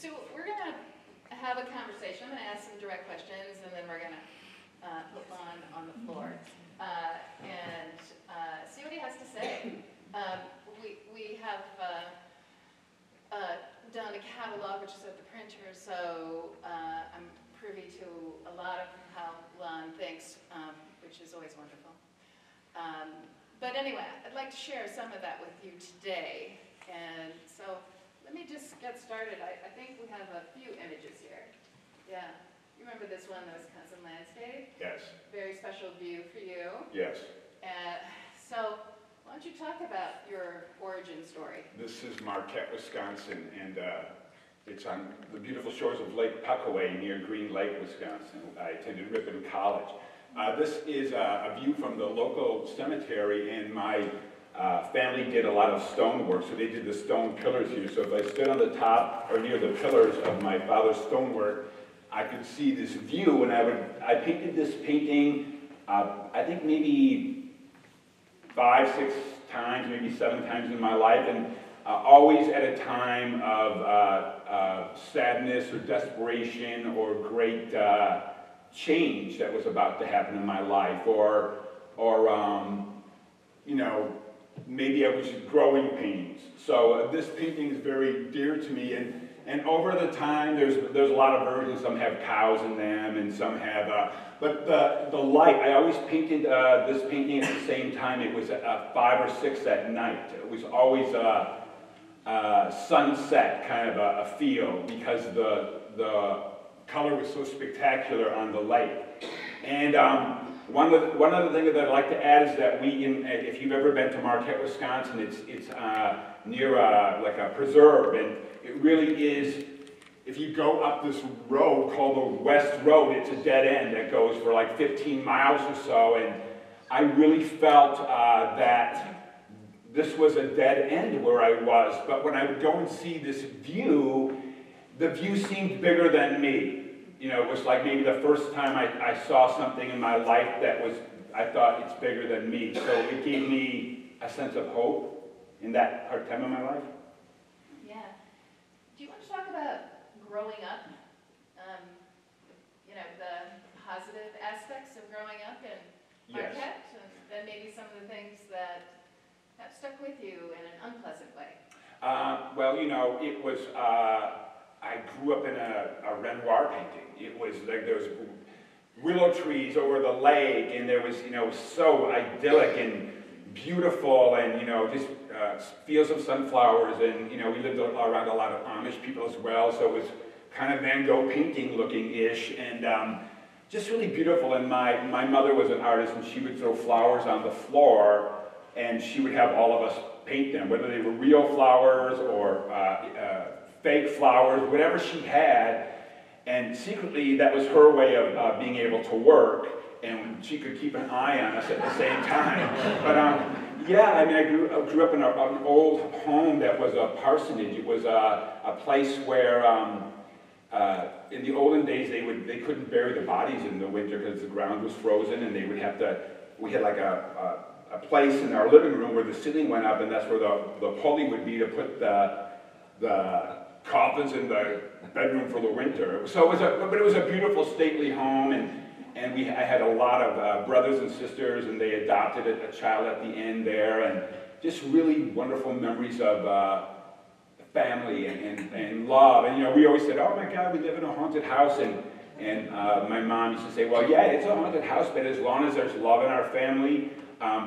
So we're going to have a conversation. I'm going to ask some direct questions, and then we're going to put Lon on the floor and see what he has to say. We have done a catalog, which is at the printer, so I'm privy to a lot of how Lon thinks, which is always wonderful. But anyway, I'd like to share some of that with you today. And so let me just get started. I think we have a few images here. Yeah. You remember this one, the Wisconsin landscape? Yes. Very special view for you. Yes. So why don't you talk about your origin story? This is Marquette, Wisconsin, and it's on the beautiful shores of Lake Puckaway near Green Lake, Wisconsin. I attended Ripon College. This is a view from the local cemetery, and my family did a lot of stone work, so they did the stone pillars here. So if I stood on the top or near the pillars of my father's stonework, I could see this view, and I painted this painting, I think maybe 5, 6 times, maybe 7 times in my life, and always at a time of sadness or desperation or great change that was about to happen in my life, or you know, maybe I was growing pains. So this painting is very dear to me, and over the time, there's a lot of versions. Some have cows in them, and some have. But the light, I always painted this painting at the same time. It was 5 or 6 at night. It was always sunset kind of a feel, because the color was so spectacular on the lake. And one other thing that I'd like to add is that if you've ever been to Marquette, Wisconsin, it's near like a preserve, and it really is. If you go up this road called the West Road, it's a dead end that goes for like 15 miles or so, and I really felt that this was a dead end where I was. But when I would go and see this view, the view seemed bigger than me. You know, it was like maybe the first time I saw something in my life that I thought it's bigger than me. So it gave me a sense of hope in that hard time of my life. Yeah. Do you want to talk about growing up? You know, the positive aspects of growing up in Marquette, yes, and then maybe some of the things that have stuck with you in an unpleasant way. Well, you know, it was. I grew up in a Renoir painting. It was like there was willow trees over the lake, and there was, you know, so idyllic and beautiful, and, you know, just fields of sunflowers, and, you know, we lived around a lot of Amish people as well, so it was kind of Van Gogh painting looking-ish, and just really beautiful. And my mother was an artist, and she would throw flowers on the floor, and she would have all of us paint them, whether they were real flowers or fake flowers, whatever she had, and secretly that was her way of being able to work, and she could keep an eye on us at the same time. But yeah, I mean, I grew up in an old home that was a parsonage. It was a place where in the olden days they couldn't bury the bodies in the winter because the ground was frozen, and they would have to. We had like a place in our living room where the ceiling went up, and that's where the pulley would be to put the coffins in the bedroom for the winter. So it was a beautiful, stately home, and I had a lot of brothers and sisters, and they adopted a child at the end there, and just really wonderful memories of family and love. And, you know, we always said, oh my God, we live in a haunted house, and my mom used to say, well, yeah, it's a haunted house, but as long as there's love in our family,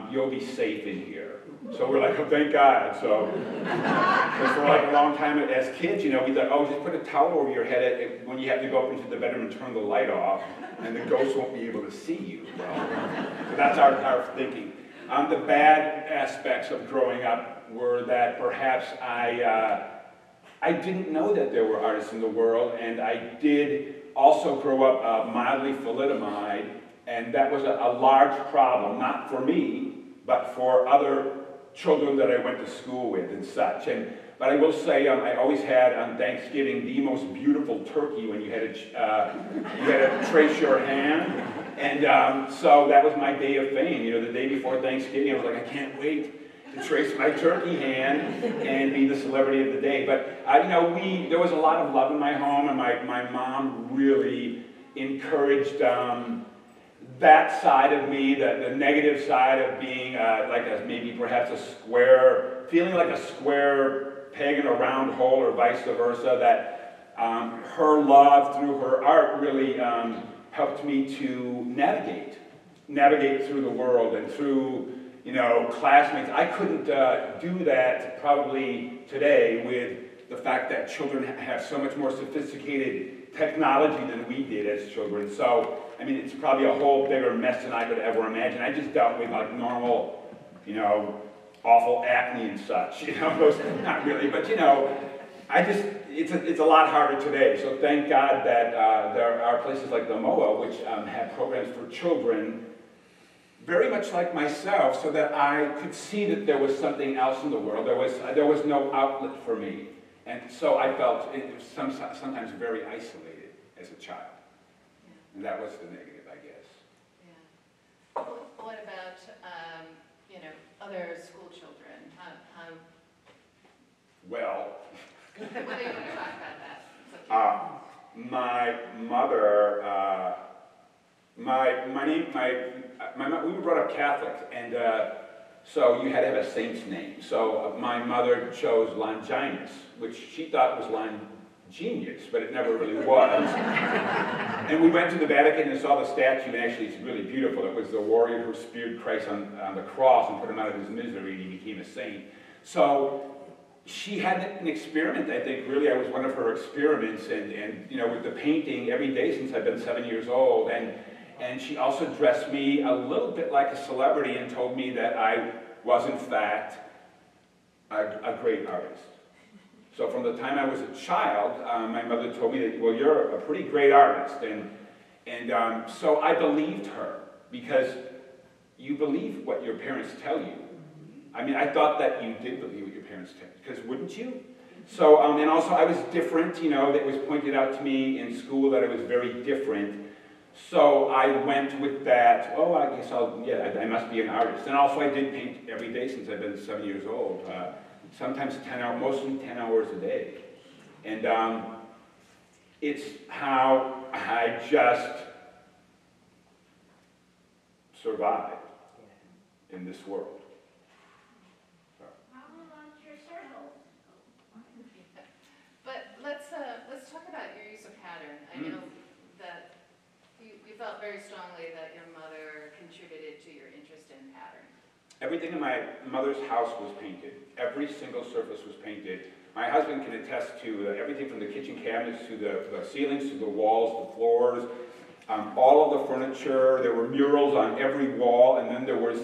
you'll be safe in here. So we're like, oh, thank God. So for like a long time as kids, you know, we thought, oh, just put a towel over your head when you have to go up into the bedroom and turn the light off, and the ghosts won't be able to see you. So that's our thinking. The bad aspects of growing up were that perhaps I didn't know that there were artists in the world, and I did also grow up mildly thalidomide, and that was a large problem, not for me, but for other children that I went to school with and such. But I will say, I always had on Thanksgiving the most beautiful turkey when you had to trace your hand, and so that was my day of fame. You know, the day before Thanksgiving, I was like, I can't wait to trace my turkey hand and be the celebrity of the day. But there was a lot of love in my home, and my mom really encouraged that side of me, the negative side of being maybe perhaps feeling like a square peg in a round hole, or vice versa. That her love through her art really helped me to navigate through the world and through classmates. I couldn't do that probably today with the fact that children have so much more sophisticated technology than we did as children. So, I mean, it's probably a whole bigger mess than I could ever imagine. I just dealt with like normal, awful acne and such, those, not really, but it's a lot harder today. So thank God that there are places like the MOA, which have programs for children, very much like myself, so that I could see that there was something else in the world. There was no outlet for me. And so I felt sometimes very isolated as a child. Yeah. And that was the negative, I guess. Yeah. What about, other school children? How... Well... What do you want to talk about that? My mother, we were brought up Catholic, and so you had to have a saint's name. So my mother chose Longinus, which she thought was Longenius, but it never really was. And we went to the Vatican and saw the statue, and actually it's really beautiful. It was the warrior who speared Christ on the cross and put him out of his misery, and he became a saint. So she had an experiment, I think, really. I was one of her experiments, and with the painting every day since I've been 7 years old. And she also dressed me a little bit like a celebrity and told me that I was, in fact, a great artist. So from the time I was a child, my mother told me that, well, you're a pretty great artist. And so I believed her, because you believe what your parents tell you. I mean, I thought that you did believe what your parents tell you, because wouldn't you? So, and also I was different, that was pointed out to me in school that I was very different. So I went with that, I guess I must be an artist. And also I did paint every day since I've been 7 years old. Sometimes 10 hours, mostly 10 hours a day. And it's how I just survived in this world. But let's talk about your use of pattern. I know that you felt very strongly that your mother contributed to your interest in pattern. Everything in my mother's house was painted. Every single surface was painted. My husband can attest to everything from the kitchen cabinets to the ceilings, to the walls, the floors, all of the furniture. There were murals on every wall, and then there was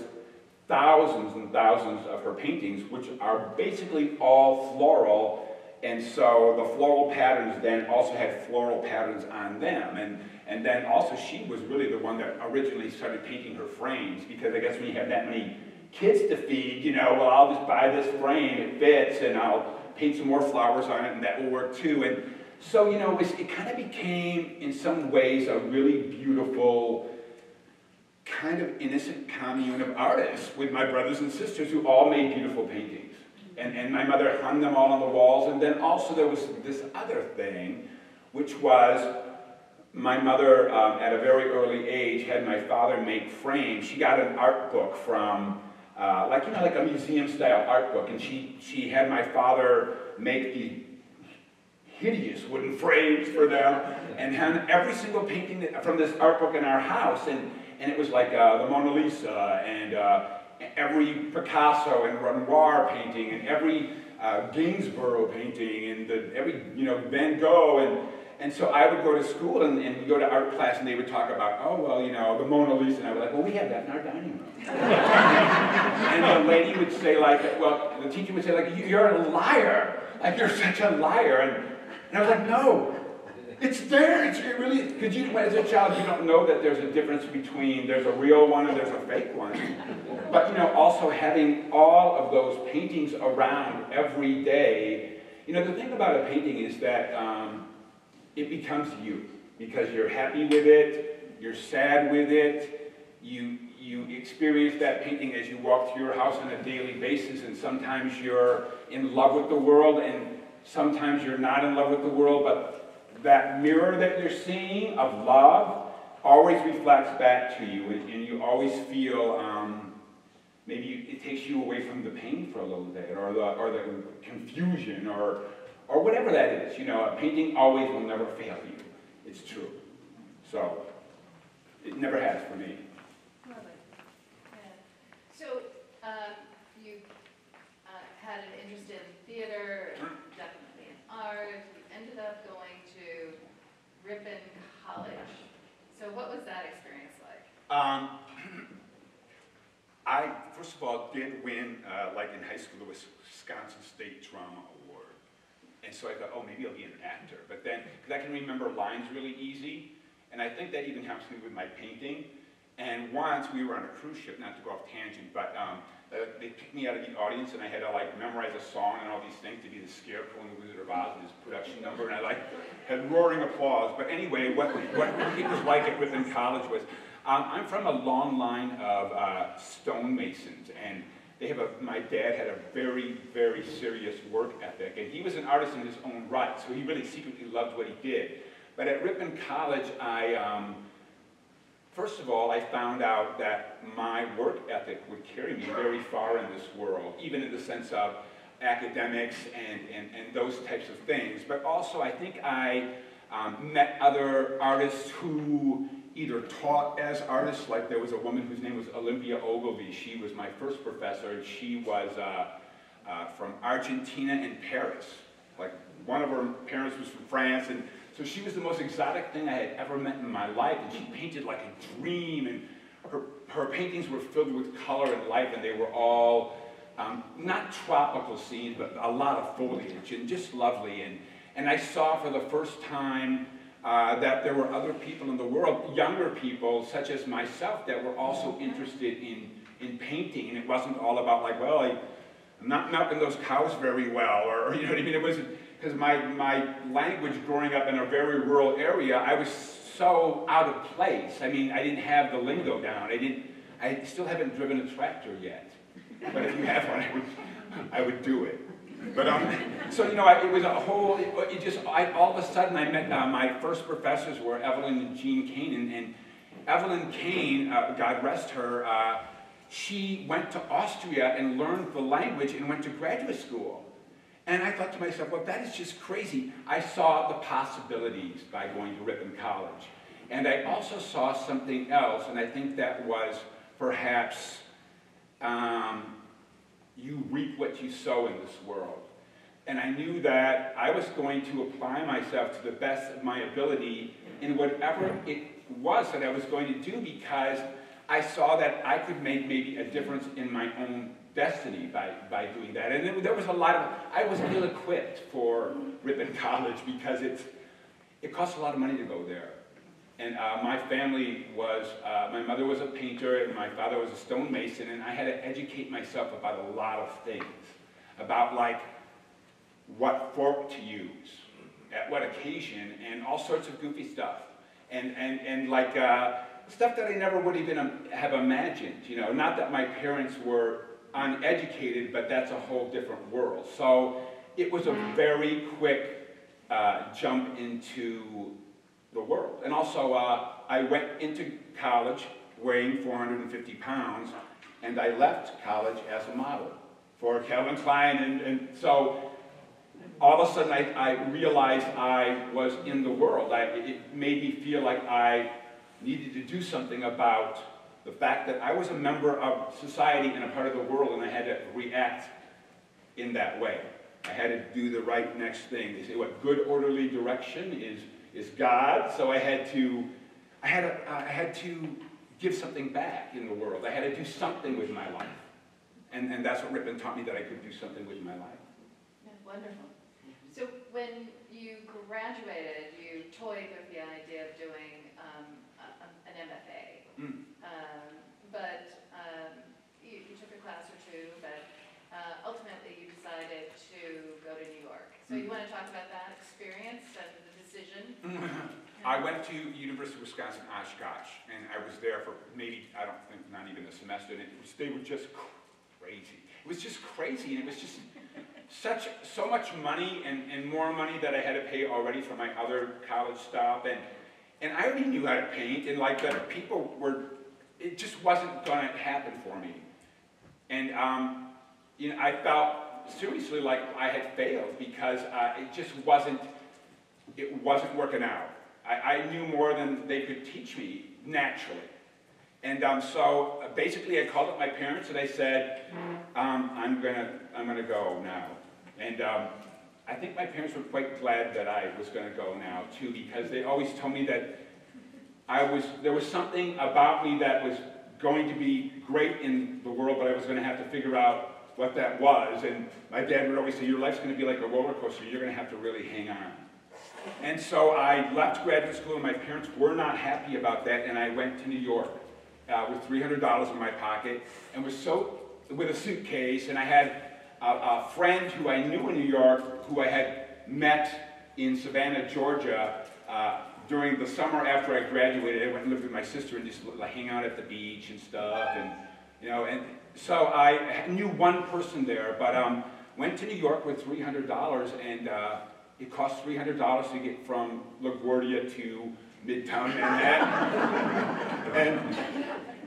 thousands and thousands of her paintings, which are basically all floral. And so the floral patterns then also had floral patterns on them. And then also she was really the one that originally started painting her frames, because I guess when you have that many kids to feed, well, I'll just buy this frame, it fits, and I'll paint some more flowers on it, and that will work too. And so, it kind of became, in some ways, a really beautiful, kind of innocent commune of artists with my brothers and sisters who all made beautiful paintings. And my mother hung them all on the walls. And then also there was this other thing, which was my mother, at a very early age, had my father make frames. She got an art book from, like a museum-style art book, and she had my father make these hideous wooden frames for them, and had every single painting from this art book in our house, and it was like the Mona Lisa, and every Picasso and Renoir painting, and every Gainsborough painting, and every Van Gogh, and so I would go to school and we'd go to art class, and they would talk about, the Mona Lisa, and I was like, well, we have that in our dining room. And the lady would say, the teacher would say, you're a liar, you're such a liar, and I was like, no, it's there, it really, because as a child, you don't know that there's a difference between, there's a real one and there's a fake one. But, also having all of those paintings around every day, the thing about a painting is that it becomes you, because you're happy with it, you're sad with it, you you experience that painting as you walk through your house on a daily basis, and sometimes you're in love with the world, and sometimes you're not in love with the world, but that mirror that you're seeing of love always reflects back to you, and you always feel maybe it takes you away from the pain for a little bit, or the confusion, or whatever that is. You know, a painting always will never fail you. It's true. So, it never has for me. Love it. Yeah. So, you had an interest in theater, and definitely in art. You ended up going to Ripon College. So what was that experience like? I, first of all, did win, like in high school, the Wisconsin State Drama Award. And so I thought, oh, maybe I'll be an actor. But then, because I can remember lines really easy, and I think that even helps me with my painting. And once we were on a cruise ship, not to go off tangent, but they picked me out of the audience, and I had to like memorize a song and all these things to be the Scarecrow in the Wizard of Oz in his production number, and I like had roaring applause. But anyway, what it was like at Ripon College was, I'm from a long line of stonemasons, and they have my dad had a very, very serious work ethic, and he was an artist in his own right, so he really secretly loved what he did. But at Ripon College, first of all, I found out that my work ethic would carry me very far in this world, even in the sense of academics and those types of things. But also, I think I met other artists who either taught as artists, like there was a woman whose name was Olympia Ogilvy. She was my first professor, and she was from Argentina and Paris. Like, one of her parents was from France, and so she was the most exotic thing I had ever met in my life, and she painted like a dream, and her paintings were filled with color and life, and they were all, not tropical scenes, but a lot of foliage, and just lovely. And I saw for the first time that there were other people in the world, younger people such as myself, that were also interested in painting, and it wasn't all about like, well, I'm not milking those cows very well, or you know what I mean? It wasn't, because my language growing up in a very rural area, I was so out of place. I mean, I didn't have the lingo down. I still haven't driven a tractor yet. But if you have one, I would do it. But so you know, it was a whole. All of a sudden, I met my first professors were Evelyn and Jean Kane, and Evelyn Kane, God rest her, she went to Austria and learned the language and went to graduate school. And I thought to myself, well, that is just crazy. I saw the possibilities by going to Ripon College. And I also saw something else, and I think that was perhaps you reap what you sow in this world. And I knew that I was going to apply myself to the best of my ability in whatever it was that I was going to do, because I saw that I could make maybe a difference in my own destiny by doing that. And there was a lot of, I was ill-equipped for Ripon College because it costs a lot of money to go there. And my family was, my mother was a painter and my father was a stonemason, and I had to educate myself about a lot of things. About like what fork to use, at what occasion, and all sorts of goofy stuff. And like stuff that I never would even have imagined, you know. Not that my parents were uneducated, but that's a whole different world. So it was a very quick jump into the world. And also, I went into college weighing 450 pounds, and I left college as a model for Calvin Klein, and so all of a sudden I realized I was in the world. It made me feel like I needed to do something about the fact that I was a member of society and a part of the world, and I had to react in that way. I had to do the right next thing. They say what good orderly direction is God. So I had to give something back in the world. I had to do something with my life, and that's what Ripon taught me, that I could do something with my life. Yeah, wonderful. So when you graduated, you toyed with the idea of doing an MFA. Mm. But you took a class or two, but ultimately you decided to go to New York. So you want to talk about that experience and the decision? I went to University of Wisconsin-Oshkosh, and I was there for maybe, I don't think, not even a semester, and they were just crazy. It was just crazy, and it was just so much money, and more money that I had to pay already for my other college stuff, and I already knew how to paint, and like the people were, it just wasn't going to happen for me. And you know, I felt seriously like I had failed because it just wasn't working out. I knew more than they could teach me naturally. And so basically I called up my parents and I said, I'm gonna go now. And I think my parents were quite glad that I was gonna go now too, because they always told me that there was something about me that was going to be great in the world, but I was gonna have to figure out what that was. And my dad would always say, your life's gonna be like a roller coaster, you're gonna have to really hang on. And so I left graduate school, and my parents were not happy about that, and I went to New York with $300 in my pocket, and was with a suitcase, and I had a friend who I knew in New York, who I had met in Savannah, Georgia, during the summer after I graduated. I went and lived with my sister and just hang out at the beach and stuff, and you know, and so I knew one person there, but went to New York with $300, and it cost $300 to get from LaGuardia to Midtown Manhattan. And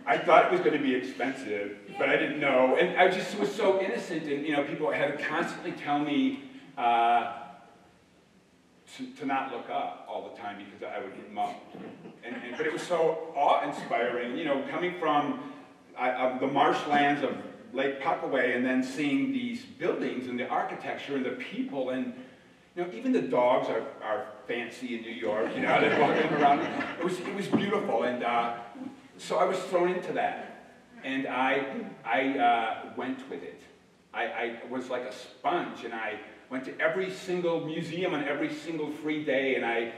I thought it was going to be expensive, but I didn't know. And I just was so innocent, and you know, people had to constantly tell me to not look up all the time because I would get mugged. But it was so awe-inspiring, you know, coming from the marshlands of Lake Puckaway and then seeing these buildings and the architecture and the people, and you know, even the dogs are fancy in New York, you know, they're walking around. It was beautiful, and so I was thrown into that, and I went with it. I was like a sponge, and I went to every single museum on every single free day, and I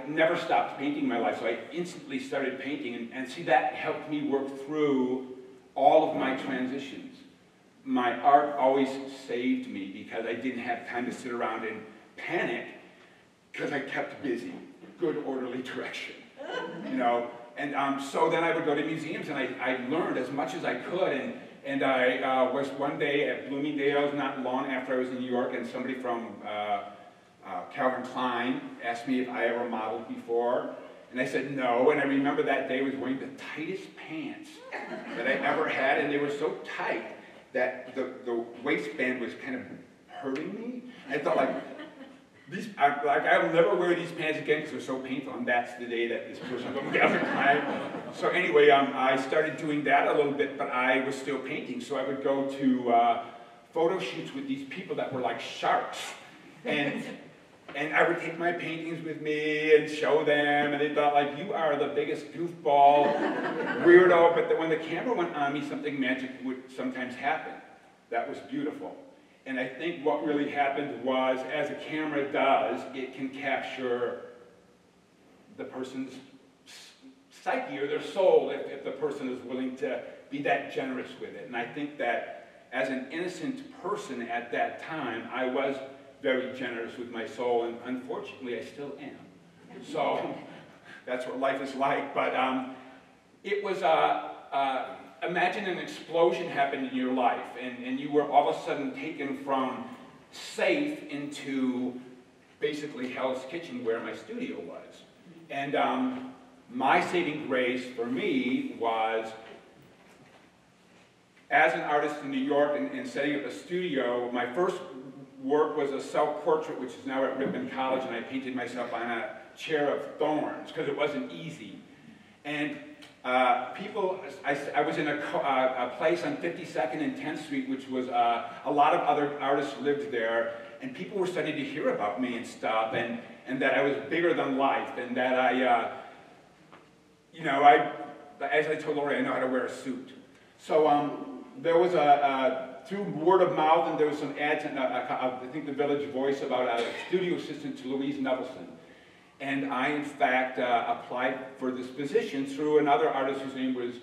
never stopped painting in my life, so I instantly started painting, and see, that helped me work through all of my transitions. My art always saved me because I didn't have time to sit around and panic because I kept busy. Good orderly direction, you know. And so then I would go to museums, and I learned as much as I could, and I was one day at Bloomingdale's not long after I was in New York, and somebody from Calvin Klein asked me if I ever modeled before, and I said no, and I remember that day I was wearing the tightest pants that I ever had, and they were so tight that the waistband was kind of hurting me. I thought, like, I'll never wear these pants again because they're so painful, and that's the day that this person from Calvin Klein. So anyway, I started doing that a little bit, but I was still painting, so I would go to photo shoots with these people that were like sharks, and I would take my paintings with me and show them, and they thought, like, you are the biggest goofball, weirdo, but when the camera went on me, something magic would sometimes happen. That was beautiful. And I think what really happened was, as a camera does, it can capture the person's psyche or their soul if the person is willing to be that generous with it. And I think that as an innocent person at that time, I was very generous with my soul, and unfortunately I still am. So that's what life is like. But it was imagine an explosion happened in your life, and you were all of a sudden taken from safe into basically Hell's Kitchen, where my studio was. And my saving grace for me was, as an artist in New York and setting up a studio, my first work was a self-portrait, which is now at Ripon College, and I painted myself on a chair of thorns because it wasn't easy. And I was in a place on 52nd and 10th Street, which was a lot of other artists lived there, and people were starting to hear about me and stuff, and that I was bigger than life, and that I, you know, as I told Lori, I know how to wear a suit. So there was through word of mouth, and there was some ads in, I think, the Village Voice about a studio assistant to Louise Nevelson. And I, in fact, applied for this position through another artist whose name was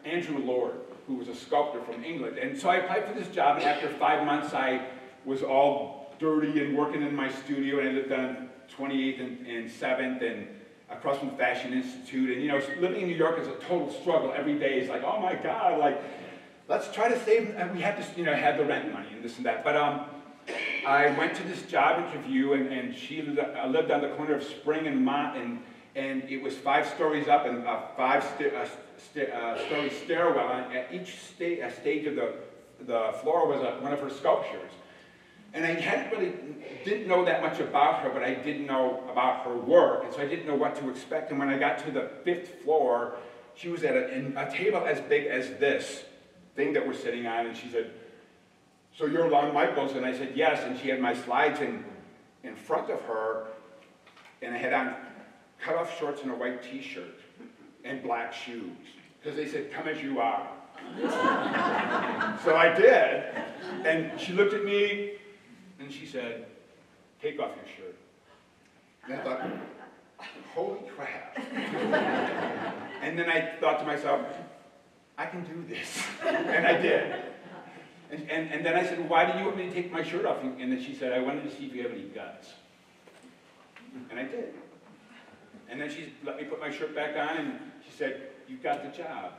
Andrew Lord, who was a sculptor from England. And so I applied for this job, and after 5 months, I was all dirty and working in my studio, and I lived on 28th and 7th, and across from the Fashion Institute. And, you know, living in New York is a total struggle. Every day is like, oh my God, like, let's try to save, and we have to, you know, have the rent money and this and that. But I went to this job interview, and she lived on the corner of Spring and Mott, and it was 5 stories up and a 5-story stairwell. And at each stage of the floor was one of her sculptures. And I didn't know that much about her, but I did know about her work, and so I didn't know what to expect. And when I got to the 5th floor, she was at a table as big as this thing that we're sitting on, and she said, "So you're Lon Michels?" And I said, "Yes." And she had my slides in front of her, and I had on cut-off shorts and a white t-shirt and black shoes, because they said, "Come as you are." So I did, and she looked at me, and she said, "Take off your shirt." And I thought, holy crap. And then I thought to myself, I can do this. And I did. And then I said, "Well, why do you want me to take my shirt off?" And then she said, "I wanted to see if you have any guts." And I did. And then she let me put my shirt back on, and she said, "You've got the job."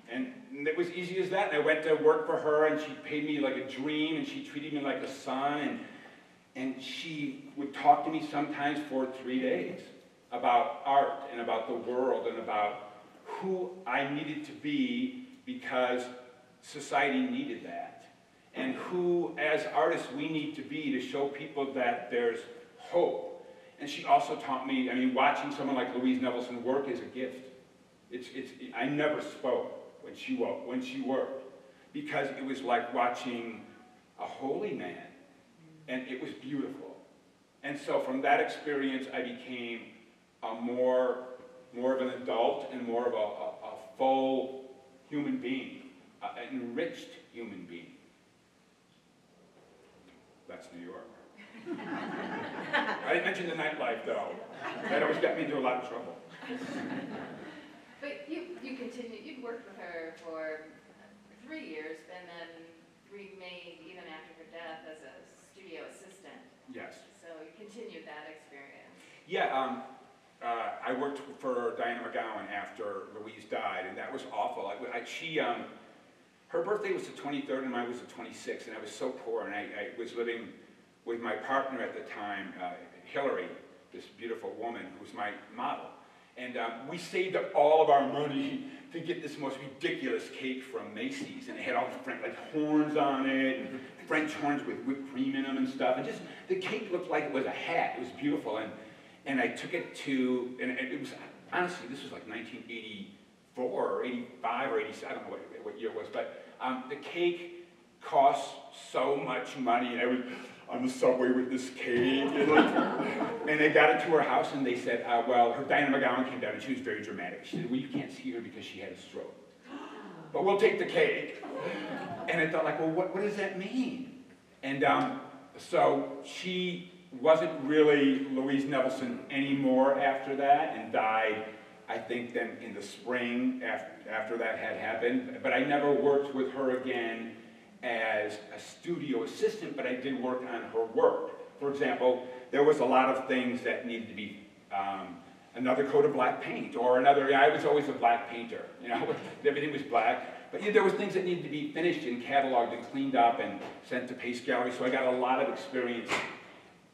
And it was easy as that. And I went to work for her, and she paid me like a dream, and she treated me like a son. And she would talk to me sometimes for 3 days about art and about the world and about who I needed to be, because society needed that. And who, as artists, we need to be to show people that there's hope. And she also taught me, I mean, watching someone like Louise Nevelson work is a gift. I never spoke when she worked, because it was like watching a holy man, and it was beautiful. And so from that experience, I became more of an adult and more of a full human being, an enriched human being. That's New York. I didn't mention the nightlife, though. That always got me into a lot of trouble. But you continued, you'd worked with her for 3 years, and then remained, even after her death, as a studio assistant. Yes. So you continued that experience. Yeah, I worked for Diana McGowan after Louise died, and that was awful. Her birthday was the 23rd, and mine was the 26th, and I was so poor, and I was living with my partner at the time, Hillary, this beautiful woman who was my model. And we saved up all of our money to get this most ridiculous cake from Macy's, and it had all the horns on it, and French horns with whipped cream in them and stuff. And just the cake looked like it was a hat. It was beautiful, and I took it to, and it was honestly, this was like 1984 or 85 or 86. I don't know what year it was, but the cake cost so much money, and I was on the subway with this cake, and they got it to her house, and they said, well, her Diana McGowan came down, and she was very dramatic. She said, "Well, you can't see her because she had a stroke, but we'll take the cake." And I thought, like, well, what does that mean? And so she wasn't really Louise Nevelson anymore after that, and died, I think, then in the spring after that had happened. But I never worked with her again as a studio assistant, but I did work on her work. For example, there was a lot of things that needed to be another coat of black paint, or another, I was always a black painter, you know, everything was black. But there was things that needed to be finished and cataloged and cleaned up and sent to Pace Gallery, so I got a lot of experience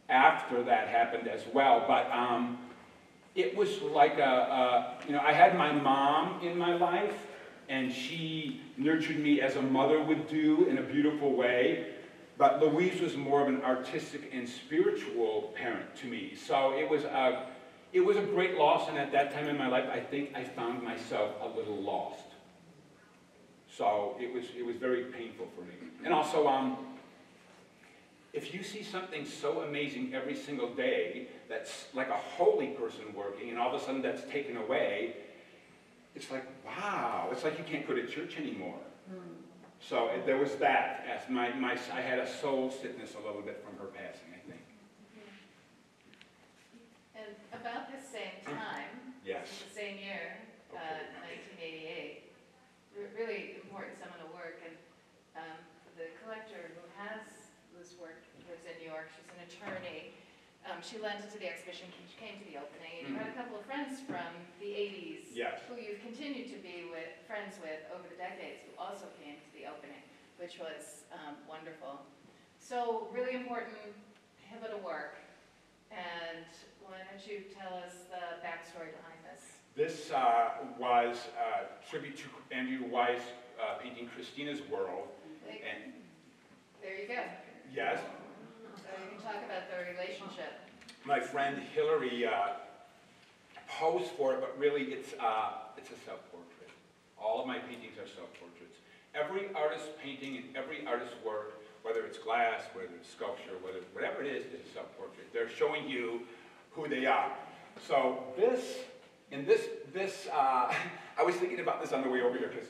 after that happened as well. But it was like I had my mom in my life, and she nurtured me as a mother would do in a beautiful way. But Louise was more of an artistic and spiritual parent to me. So it was a great loss, and at that time in my life, I think I found myself a little lost. So it was very painful for me. And also, if you see something so amazing every single day, that's like a holy person working, and all of a sudden that's taken away, it's like, wow, it's like you can't go to church anymore. So there was that. As I had a soul sickness a little bit from her passing, I think. And about the same time, yes, the same year, 1988, really important seminal work, and the collector who has this work lives in New York. She's an attorney. she lent it to the exhibition, she came to the opening, and you had a couple of friends from the 80s Yes. who you've continued to be friends with over the decades who also came to the opening, which was wonderful. So really important, pivotal work. And why don't you tell us the backstory behind this? This was a tribute to Andrew Weiss painting Christina's World. And there you go. yes. So you can talk about the relationship. My friend Hillary posed for it, but really it's a self-portrait. All of my paintings are self-portraits. Every artist's painting and every artist's work, whether it's glass, whether it's sculpture, whatever it is a self-portrait. They're showing you who they are. So I was thinking about this on the way over here, because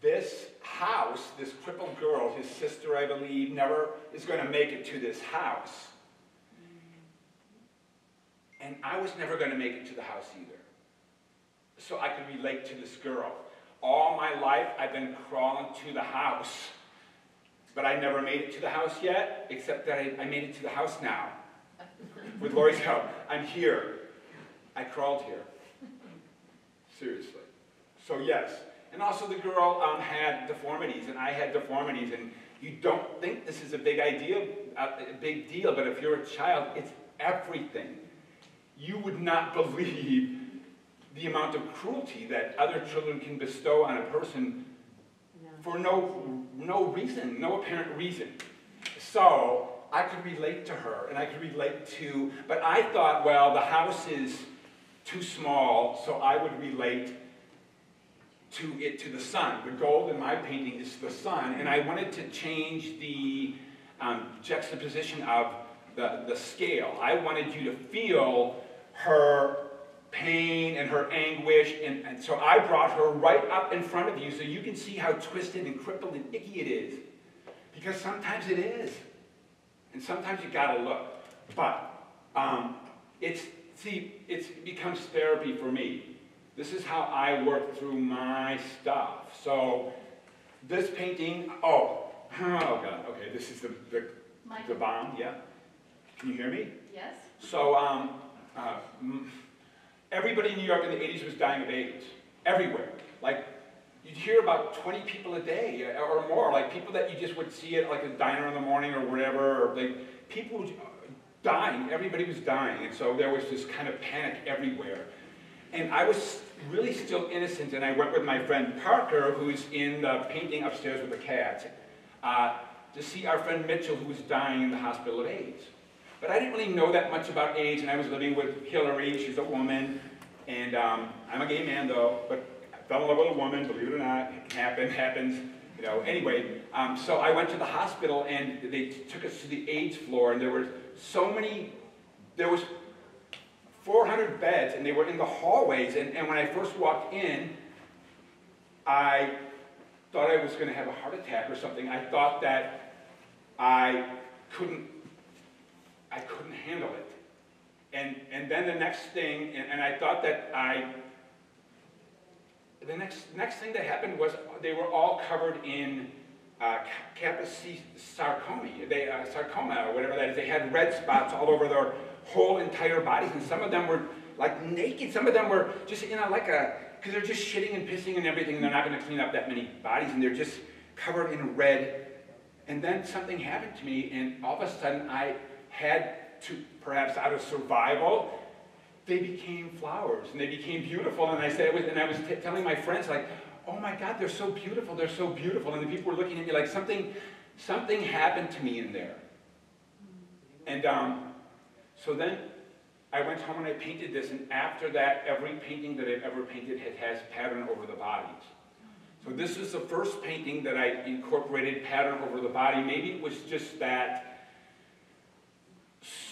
this house, this crippled girl, his sister, I believe, never is going to make it to this house. And I was never going to make it to the house either. So I could relate to this girl. All my life, I've been crawling to the house. But I never made it to the house yet, except that I made it to the house now. With Lori's help. I'm here. I crawled here. Seriously. So yes. And also the girl had deformities, and I had deformities, and you don't think this is a big deal, but if you're a child, it's everything. You would not believe the amount of cruelty that other children can bestow on a person for no reason, no apparent reason. So I could relate to her, and I could relate to, but I thought, well, the house is too small, so I would relate to the sun. The gold in my painting is the sun, and I wanted to change the juxtaposition of the scale. I wanted you to feel her pain and her anguish, and so I brought her right up in front of you so you can see how twisted and crippled and icky it is. Because sometimes it is. And sometimes you gotta look. But it becomes therapy for me. This is how I work through my stuff. So this painting, oh God, okay, this is the bomb, yeah? Can you hear me? Yes. So everybody in New York in the 80s was dying of AIDS. Everywhere. Like, you'd hear about 20 people a day or more, like people that you just would see at like a diner in the morning or whatever, or like people dying, everybody was dying, and so there was this kind of panic everywhere. And I was really still innocent, and I went with my friend Parker, who's in the painting upstairs with the cat, to see our friend Mitchell, who was dying in the hospital of AIDS. But I didn't really know that much about AIDS, and I was living with Hillary, she's a woman, and I'm a gay man though, but I fell in love with a woman, believe it or not, it happens, you know. Anyway, so I went to the hospital, and they took us to the AIDS floor, and there was 400 beds, and they were in the hallways, and when I first walked in, I thought I was going to have a heart attack or something. I thought that I couldn't handle it. And then the next thing, and I thought that the next thing that happened was they were all covered in sarcoma, sarcoma or whatever that is. They had red spots all over their whole entire bodies, and some of them were like naked, some of them were just, you know, like because they're just shitting and pissing and everything, and they're not going to clean up that many bodies, and they're just covered in red. And then something happened to me, and all of a sudden I had to, perhaps out of survival, they became flowers, and they became beautiful, and I was telling my friends, like, oh my God, they're so beautiful, and the people were looking at me like something happened to me in there. And so then I went home and I painted this, and after that, every painting that I've ever painted has pattern over the bodies. So this is the first painting that I incorporated pattern over the body. Maybe it was just that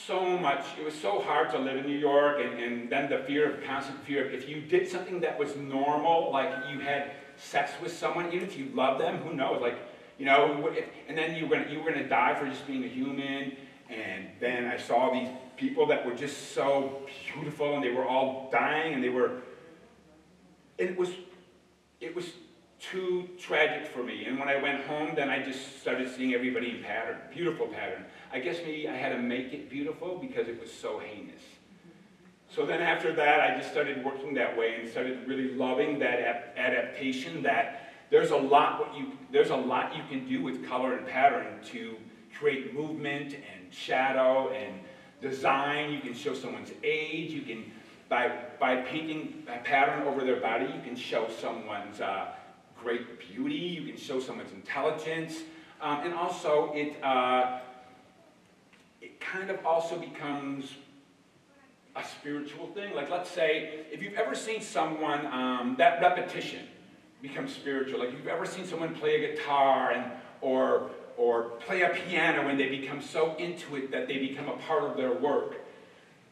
so much, it was so hard to live in New York, and then the constant fear of if you did something that was normal, like you had sex with someone, even if you loved them, who knows, like, you know, and then you were gonna die for just being a human. And then I saw these people that were just so beautiful, and they were all dying, and it was too tragic for me. And when I went home, then I just started seeing everybody in pattern, beautiful pattern. I guess maybe I had to make it beautiful because it was so heinous. So then after that, I just started working that way and started really loving that adaptation, that there's a lot you can do with color and pattern to create movement and shadow and design. You can show someone's age. You can, by painting a pattern over their body, you can show someone's great beauty. You can show someone's intelligence. And also, it kind of also becomes a spiritual thing. Like, let's say, if you've ever seen someone, that repetition becomes spiritual. Like, if you've ever seen someone play a guitar or play a piano, and they become so into it that they become a part of their work.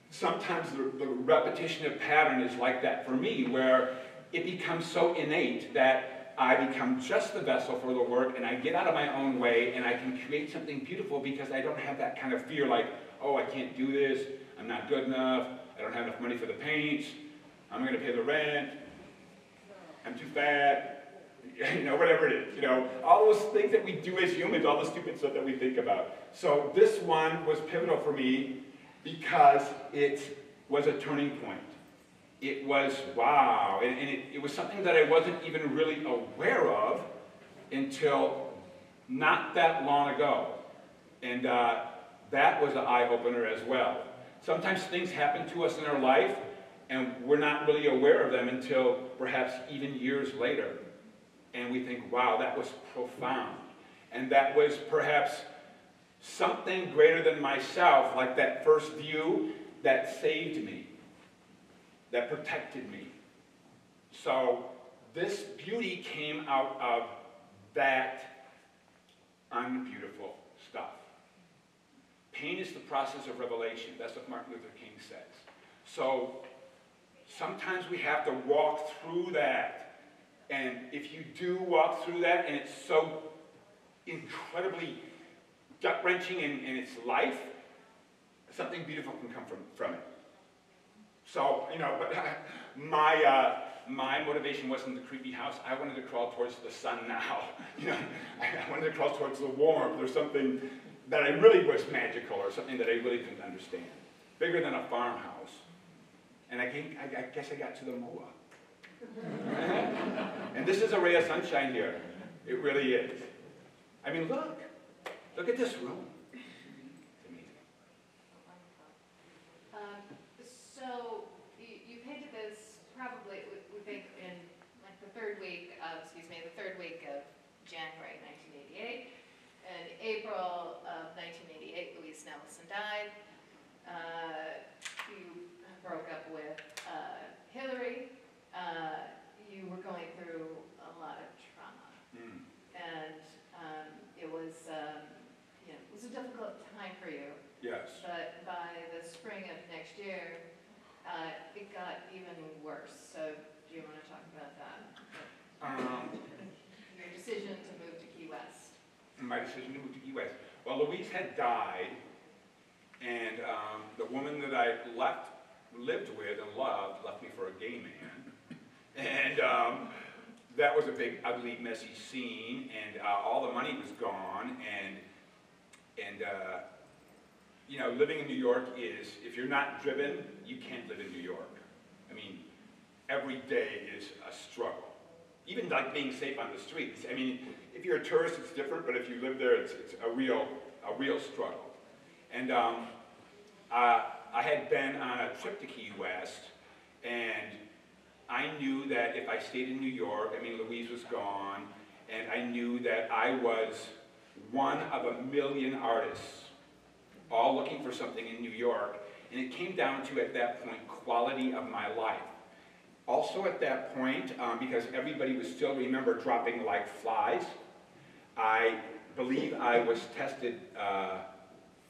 Sometimes the repetition of pattern is like that for me, where it becomes so innate that I become just the vessel for the work, and I get out of my own way, and I can create something beautiful because I don't have that kind of fear like, oh, I can't do this, I'm not good enough, I don't have enough money for the paints, I'm going to pay the rent, I'm too fat, you know, whatever it is, you know, all those things that we do as humans, all the stupid stuff that we think about. So this one was pivotal for me because it was a turning point. It was, wow, and it was something that I wasn't even really aware of until not that long ago. And that was an eye-opener as well. Sometimes things happen to us in our life, and we're not really aware of them until perhaps even years later. And we think, wow, that was profound. And that was perhaps something greater than myself, like that first view that saved me, that protected me. So this beauty came out of that unbeautiful stuff. Pain is the process of revelation. That's what Martin Luther King says. So sometimes we have to walk through that. And if you do walk through that, and it's so incredibly gut-wrenching in its life, something beautiful can come from it. So, you know, but my motivation wasn't the creepy house. I wanted to crawl towards the sun now. You know, I wanted to crawl towards the warmth or something that I really was magical or something that I really couldn't understand. Bigger than a farmhouse. And I guess I got to the MOA. And this is a ray of sunshine here. It really is. I mean, look at this room. It's amazing. So you painted this probably, we think, in like the third week of January 1988. In April of 1988, Louise Nelson died. You broke up with Hillary. You were going through a lot of trauma, and it was a difficult time for you. Yes. But by the spring of next year, it got even worse. So, do you want to talk about that? Your decision to move to Key West. My decision to move to Key West. Well, Louise had died, and the woman that I lived with and loved left me for a gay man. And that was a big, ugly, messy scene, and all the money was gone, and you know, living in New York is, if you're not driven, you can't live in New York. I mean, every day is a struggle. Even like being safe on the streets. I mean, if you're a tourist, it's different, but if you live there, it's a real struggle. And I had been on a trip to Key West, and I knew that if I stayed in New York, I mean, Louise was gone, and I knew that I was one of a million artists, all looking for something in New York, and it came down to, at that point, quality of my life. Also at that point, because everybody was still, remember, dropping like flies, I believe I was tested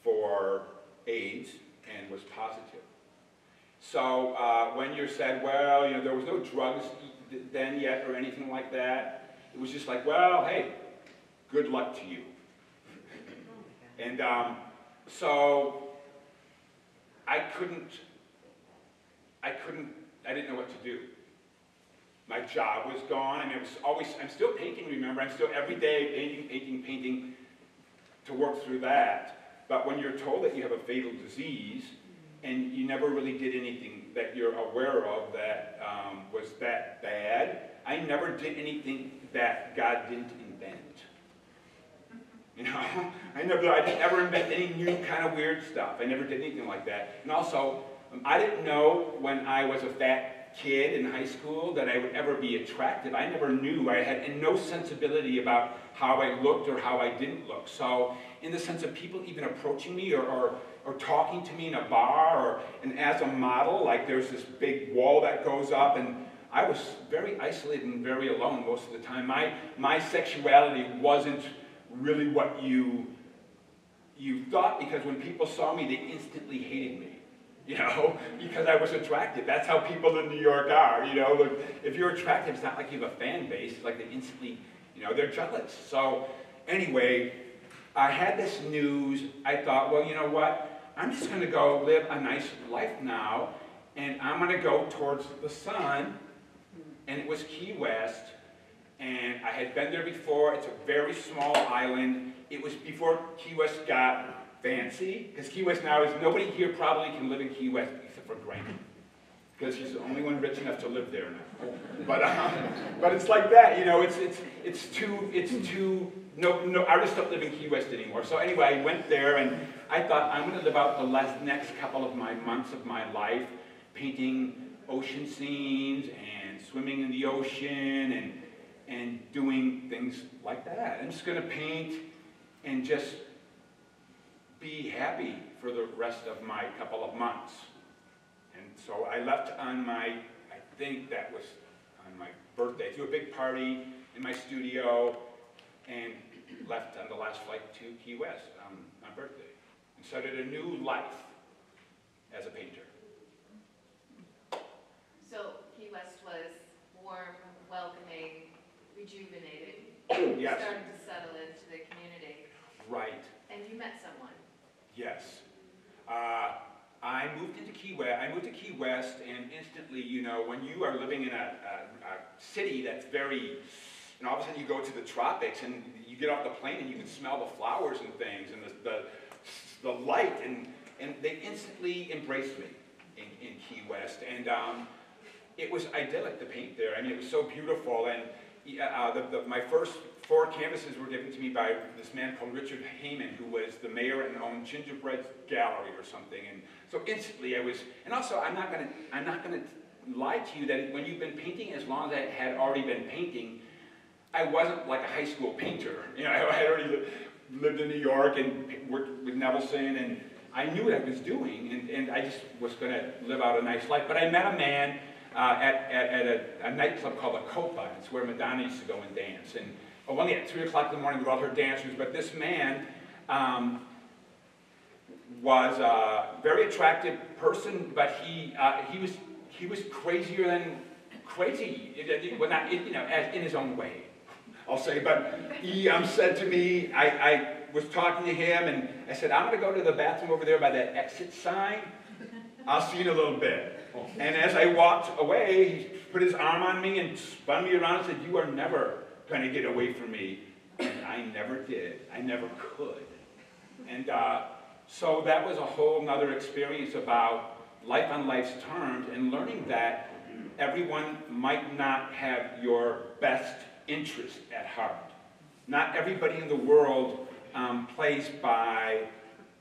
for AIDS and was positive. So when you're said, well, you know, there was no drugs then yet or anything like that, it was just like, well, hey, good luck to you. And so I didn't know what to do. My job was gone. I mean, it was always, I'm still painting, remember? I'm still every day painting to work through that. But when you're told that you have a fatal disease, and you never really did anything that you're aware of that was that bad, I never did anything that God didn't invent. You know, I didn't ever invent any new kind of weird stuff. I never did anything like that. And also, I didn't know when I was a fat kid in high school that I would ever be attractive. I never knew. I had no sensibility about how I looked or how I didn't look. So in the sense of people even approaching me or talking to me in a bar, and as a model, like there's this big wall that goes up, and I was very isolated and very alone most of the time. My sexuality wasn't really what you thought, because when people saw me, they instantly hated me. You know, because I was attractive. That's how people in New York are, you know. If you're attractive, it's not like you have a fan base. It's like they instantly, you know, they're jealous. So anyway, I had this news. I thought, well, you know what? I'm just going to go live a nice life now, and I'm going to go towards the sun. And it was Key West, and I had been there before. It's a very small island. It was before Key West got fancy, because Key West now is, nobody here probably can live in Key West except for Grant, because he's the only one rich enough to live there now. But it's like that, you know. It's too. No, artists don't live in Key West anymore. So anyway, I went there, and I thought I'm going to live out the next couple of my months of my life painting ocean scenes and swimming in the ocean and doing things like that. I'm just going to paint and just be happy for the rest of my couple of months. And so I left on I think that was on my birthday, threw a big party in my studio, and left on the last flight to Key West on my birthday, and started a new life as a painter. So Key West was warm, welcoming, rejuvenating. Yes. Starting to settle into the community. Right. And you met someone. Yes. I moved to Key West, and instantly, you know, when you are living in a city that's very, and all of a sudden you go to the tropics, and you get off the plane, and you can smell the flowers and things, and the light, and they instantly embraced me in Key West, and it was idyllic to paint there. I mean, it was so beautiful, and my first 4 canvases were given to me by this man called Richard Heyman, who was the mayor and owned Gingerbread Gallery or something. And so instantly I was, and also I'm not gonna lie to you that when you've been painting as long as I had already been painting, I wasn't like a high school painter. You know, I had already lived in New York and worked with Nevelson, and I knew what I was doing, and I just was gonna live out a nice life. But I met a man at a nightclub called the Copa. It's where Madonna used to go and dance. And only at 3 o'clock in the morning with all her dancers. But this man was a very attractive person, but he was crazier than crazy. Well, not you know, as in his own way, I'll say. But he said to me, I was talking to him, and I said, I'm going to go to the bathroom over there by that exit sign. I'll see you in a little bit. And as I walked away, he put his arm on me and spun me around and said, you are never going to get away from me. And I never did. I never could. And so that was a whole nother experience about life on life's terms, and learning that everyone might not have your best interest at heart. Not everybody in the world plays by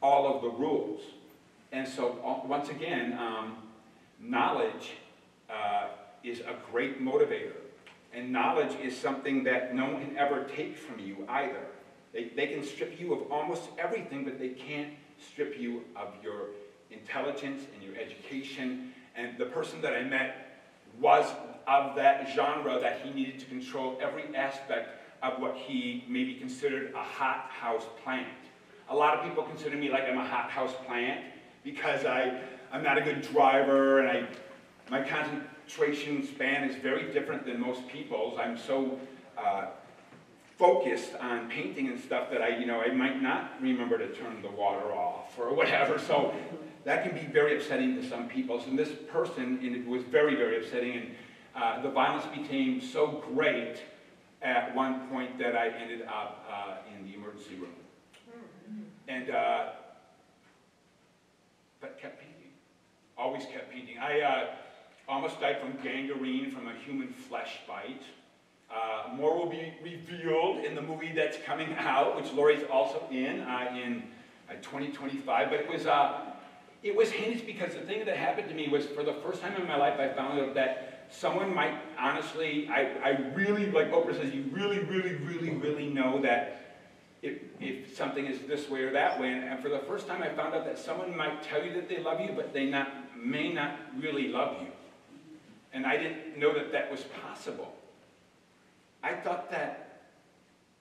all of the rules. And so, once again, knowledge is a great motivator. And knowledge is something that no one can ever take from you either. They can strip you of almost everything, but they can't strip you of your intelligence and your education. And the person that I met was of that genre, that he needed to control every aspect of what he maybe considered a hothouse plant. A lot of people consider me like I'm a hothouse plant, because I'm not a good driver, and my concentration span is very different than most people's. I'm so focused on painting and stuff that I might not remember to turn the water off or whatever. So that can be very upsetting to some people. So this person, and it was very, very upsetting, the violence became so great at one point that I ended up in the emergency room. And, but kept painting, always kept painting. I almost died from gangrene from a human flesh bite. More will be revealed in the movie that's coming out, which Lori's also in 2025. But it was hinged because the thing that happened to me was, for the first time in my life, I found out that someone might honestly, I really, like Oprah says, you really, really, really, really know that if something is this way or that way. And for the first time, I found out that someone might tell you that they love you, but they may not really love you. And I didn't know that that was possible. I thought that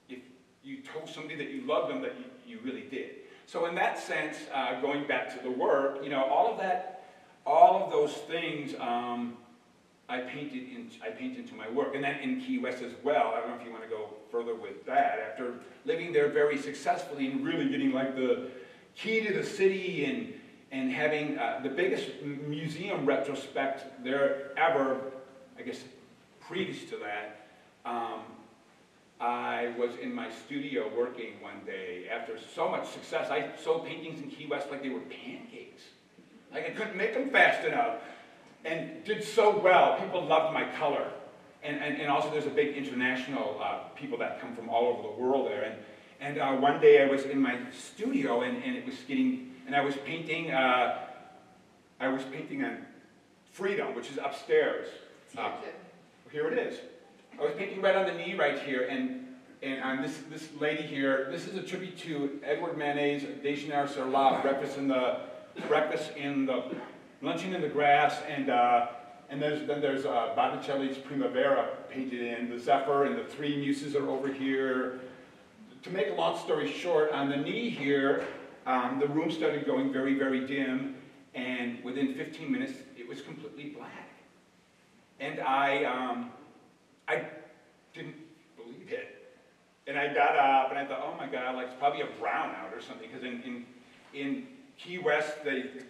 if you told somebody that you loved them, that you really did. So in that sense, going back to the work, you know, all of those things, I paint into my work. And then in Key West as well. I don't know if you want to go further with that. After living there very successfully and really getting like the key to the city and having the biggest museum retrospect there ever, I guess, previous to that, I was in my studio working one day after so much success. I sold paintings in Key West like they were pancakes. Like I couldn't make them fast enough. And did so well. People loved my color. And also there's a big international people that come from all over the world there. And one day I was in my studio and it was getting, and I was painting on Freedom, which is upstairs. Here it is. I was painting right on the knee right here, and on this lady here, this is a tribute to Edward Manet's Déjeuner sur l'Arbre, breakfast in the luncheon in the grass, and then there's Botticelli's Primavera painted in, the Zephyr, and the three muses are over here. To make a long story short, on the knee here, the room started going very, very dim, and within 15 minutes, it was completely black. And I didn't believe it. And I got up and I thought, oh my God, like it's probably a brownout or something, because in Key West,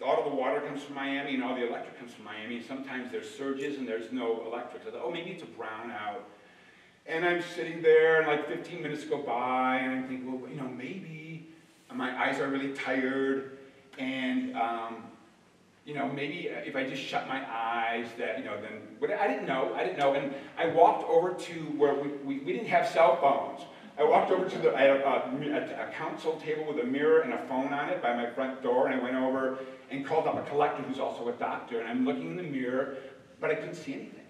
all of the water comes from Miami and all the electric comes from Miami. And sometimes there's surges and there's no electric. So I thought, oh, maybe it's a brownout. And I'm sitting there and like 15 minutes go by and I'm thinking, well, you know, maybe my eyes are really tired and, you know, maybe if I just shut my eyes, that, you know, then, but I didn't know. And I walked over to where we didn't have cell phones. I walked over to I had a console table with a mirror and a phone on it by my front door, and I went over and called up a collector who's also a doctor, and I'm looking in the mirror, but I couldn't see anything.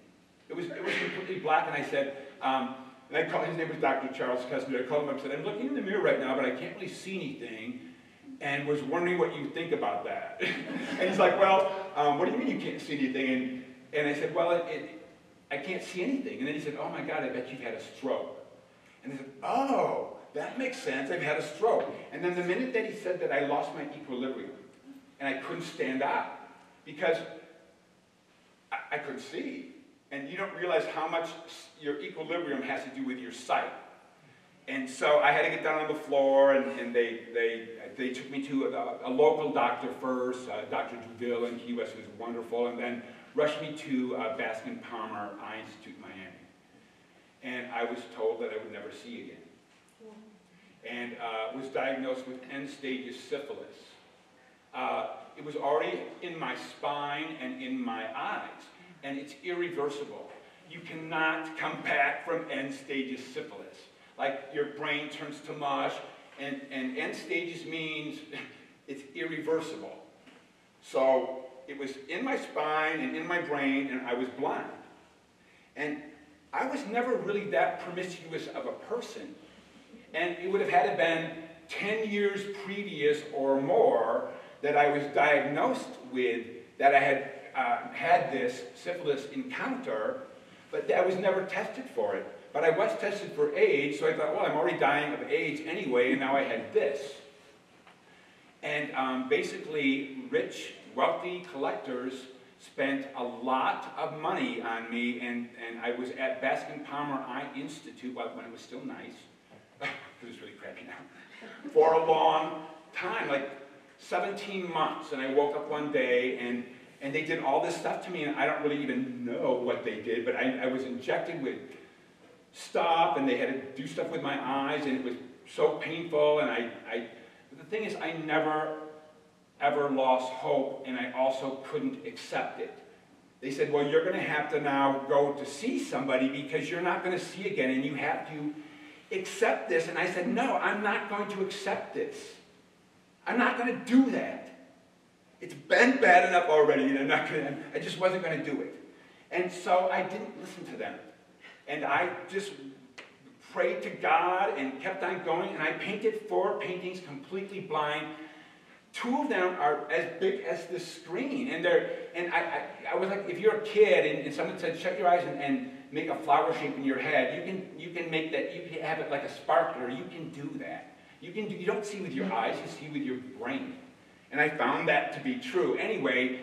It was completely black, and I said, and I called, his name was Dr. Charles Kessler. I called him up and said, I'm looking in the mirror right now, but I can't really see anything, and was wondering what you think about that. And he's like, well, what do you mean you can't see anything? And I said, well, I can't see anything. And then he said, oh my God, I bet you've had a stroke. And I said, oh, that makes sense, I've had a stroke. And then the minute that he said that, I lost my equilibrium. And I couldn't stand up because I couldn't see. And you don't realize how much your equilibrium has to do with your sight. And so I had to get down on the floor, and they took me to a local doctor first, Dr. Duville in Key West, who was wonderful, and then rushed me to Baskin Palmer Eye Institute, Miami. And I was told that I would never see again. And was diagnosed with end-stage syphilis. It was already in my spine and in my eyes, and it's irreversible. You cannot come back from end-stage syphilis. Like, your brain turns to mush, and end stages means it's irreversible. So it was in my spine and in my brain, and I was blind. And I was never really that promiscuous of a person. And it would have had to been 10 years previous or more that I was diagnosed with, that I had had this syphilis encounter, but I was never tested for it. But I was tested for AIDS, so I thought, well, I'm already dying of AIDS anyway, and now I had this. And basically, rich, wealthy collectors spent a lot of money on me, and I was at Baskin Palmer Eye Institute when it was still nice. It was really crappy now. For a long time, like 17 months. And I woke up one day, and And they did all this stuff to me, and I don't really even know what they did, but I was injected with stuff, and they had to do stuff with my eyes, and it was so painful, and but the thing is, I never, ever lost hope, and I also couldn't accept it. They said, well, you're going to have to now go to see somebody because you're not going to see again, and you have to accept this. And I said, no, I'm not going to accept this. I'm not going to do that. It's been bad enough already, and I just wasn't going to do it. And so I didn't listen to them. And I just prayed to God and kept on going, and I painted 4 paintings completely blind. 2 of them are as big as the screen, and I was like, if you're a kid and someone said, shut your eyes and make a flower shape in your head, you can make that, you can have it like a sparkler, you can do that. You don't see with your eyes, you see with your brain. And I found that to be true. Anyway,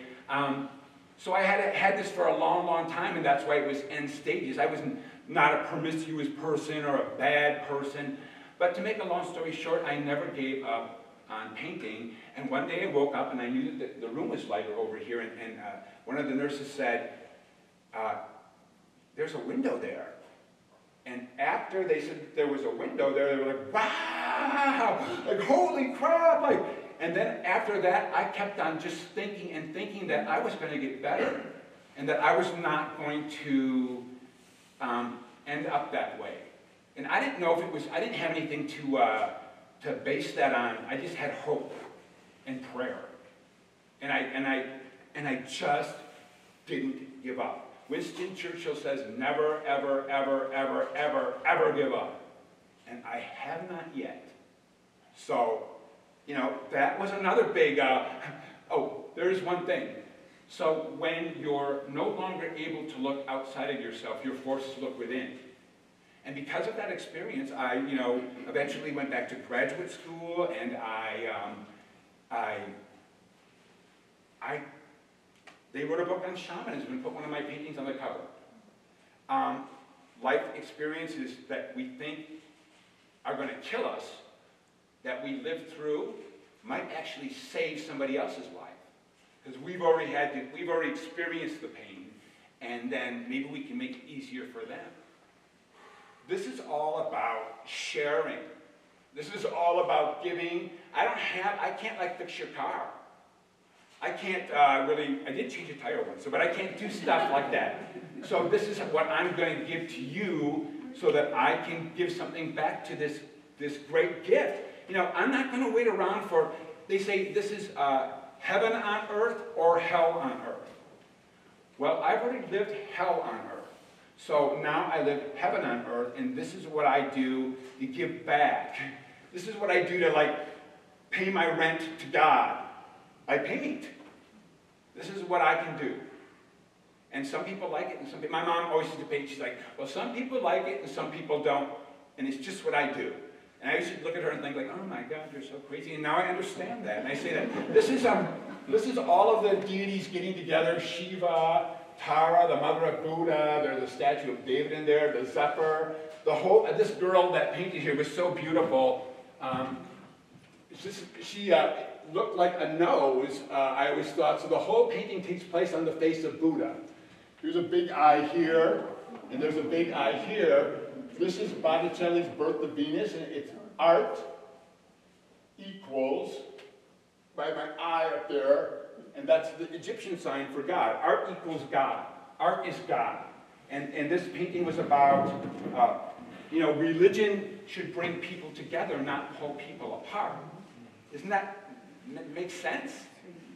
so I had this for a long, long time, and that's why it was end stages. I was not a promiscuous person or a bad person, but to make a long story short, I never gave up on painting, and one day I woke up and I knew that the room was lighter over here, and one of the nurses said, there's a window there. And after they said there was a window there, they were like, wow, like holy crap, like, and then after that I kept on just thinking and thinking that I was going to get better, and that I was not going to end up that way. And I didn't know if it was, I didn't have anything to base that on. I just had hope and prayer. And I just didn't give up. Winston Churchill says, never, ever, ever, ever, ever, ever give up. And I have not yet. So, you know, that was another big, oh, there's one thing. So when you're no longer able to look outside of yourself, you're forced to look within. And because of that experience, I, you know, eventually went back to graduate school, and they wrote a book on shamanism and put one of my paintings on the cover. Life experiences that we think are going to kill us, that we lived through, might actually save somebody else's life. Because we've already experienced the pain, and then maybe we can make it easier for them. This is all about sharing. This is all about giving. I can't like fix your car. I can't I did change a tire once, but I can't do stuff like that. So this is what I'm going to give to you so that I can give something back to this great gift. You know, I'm not going to wait around for, they say this is heaven on earth or hell on earth. Well, I've already lived hell on earth. So now I live heaven on earth, and this is what I do to give back. This is what I do to, like, pay my rent to God. I paint. This is what I can do. And some people like it, and some people, my mom always used to paint. She's like, well, some people like it, and some people don't, and it's just what I do. And I used to look at her and think, like, oh my God, you're so crazy. And now I understand that. And I say that this is all of the deities getting together: Shiva, Tara, the mother of Buddha, there's a statue of David in there, the Zephyr, the whole, this girl that painted here was so beautiful. She looked like a nose, I always thought. So the whole painting takes place on the face of Buddha. There's a big eye here, and there's a big eye here. This is Botticelli's Birth of Venus, and it's art equals, by my eye up there, and that's the Egyptian sign for God. Art equals God. Art is God. And this painting was about, you know, religion should bring people together, not pull people apart. Isn't that, make sense?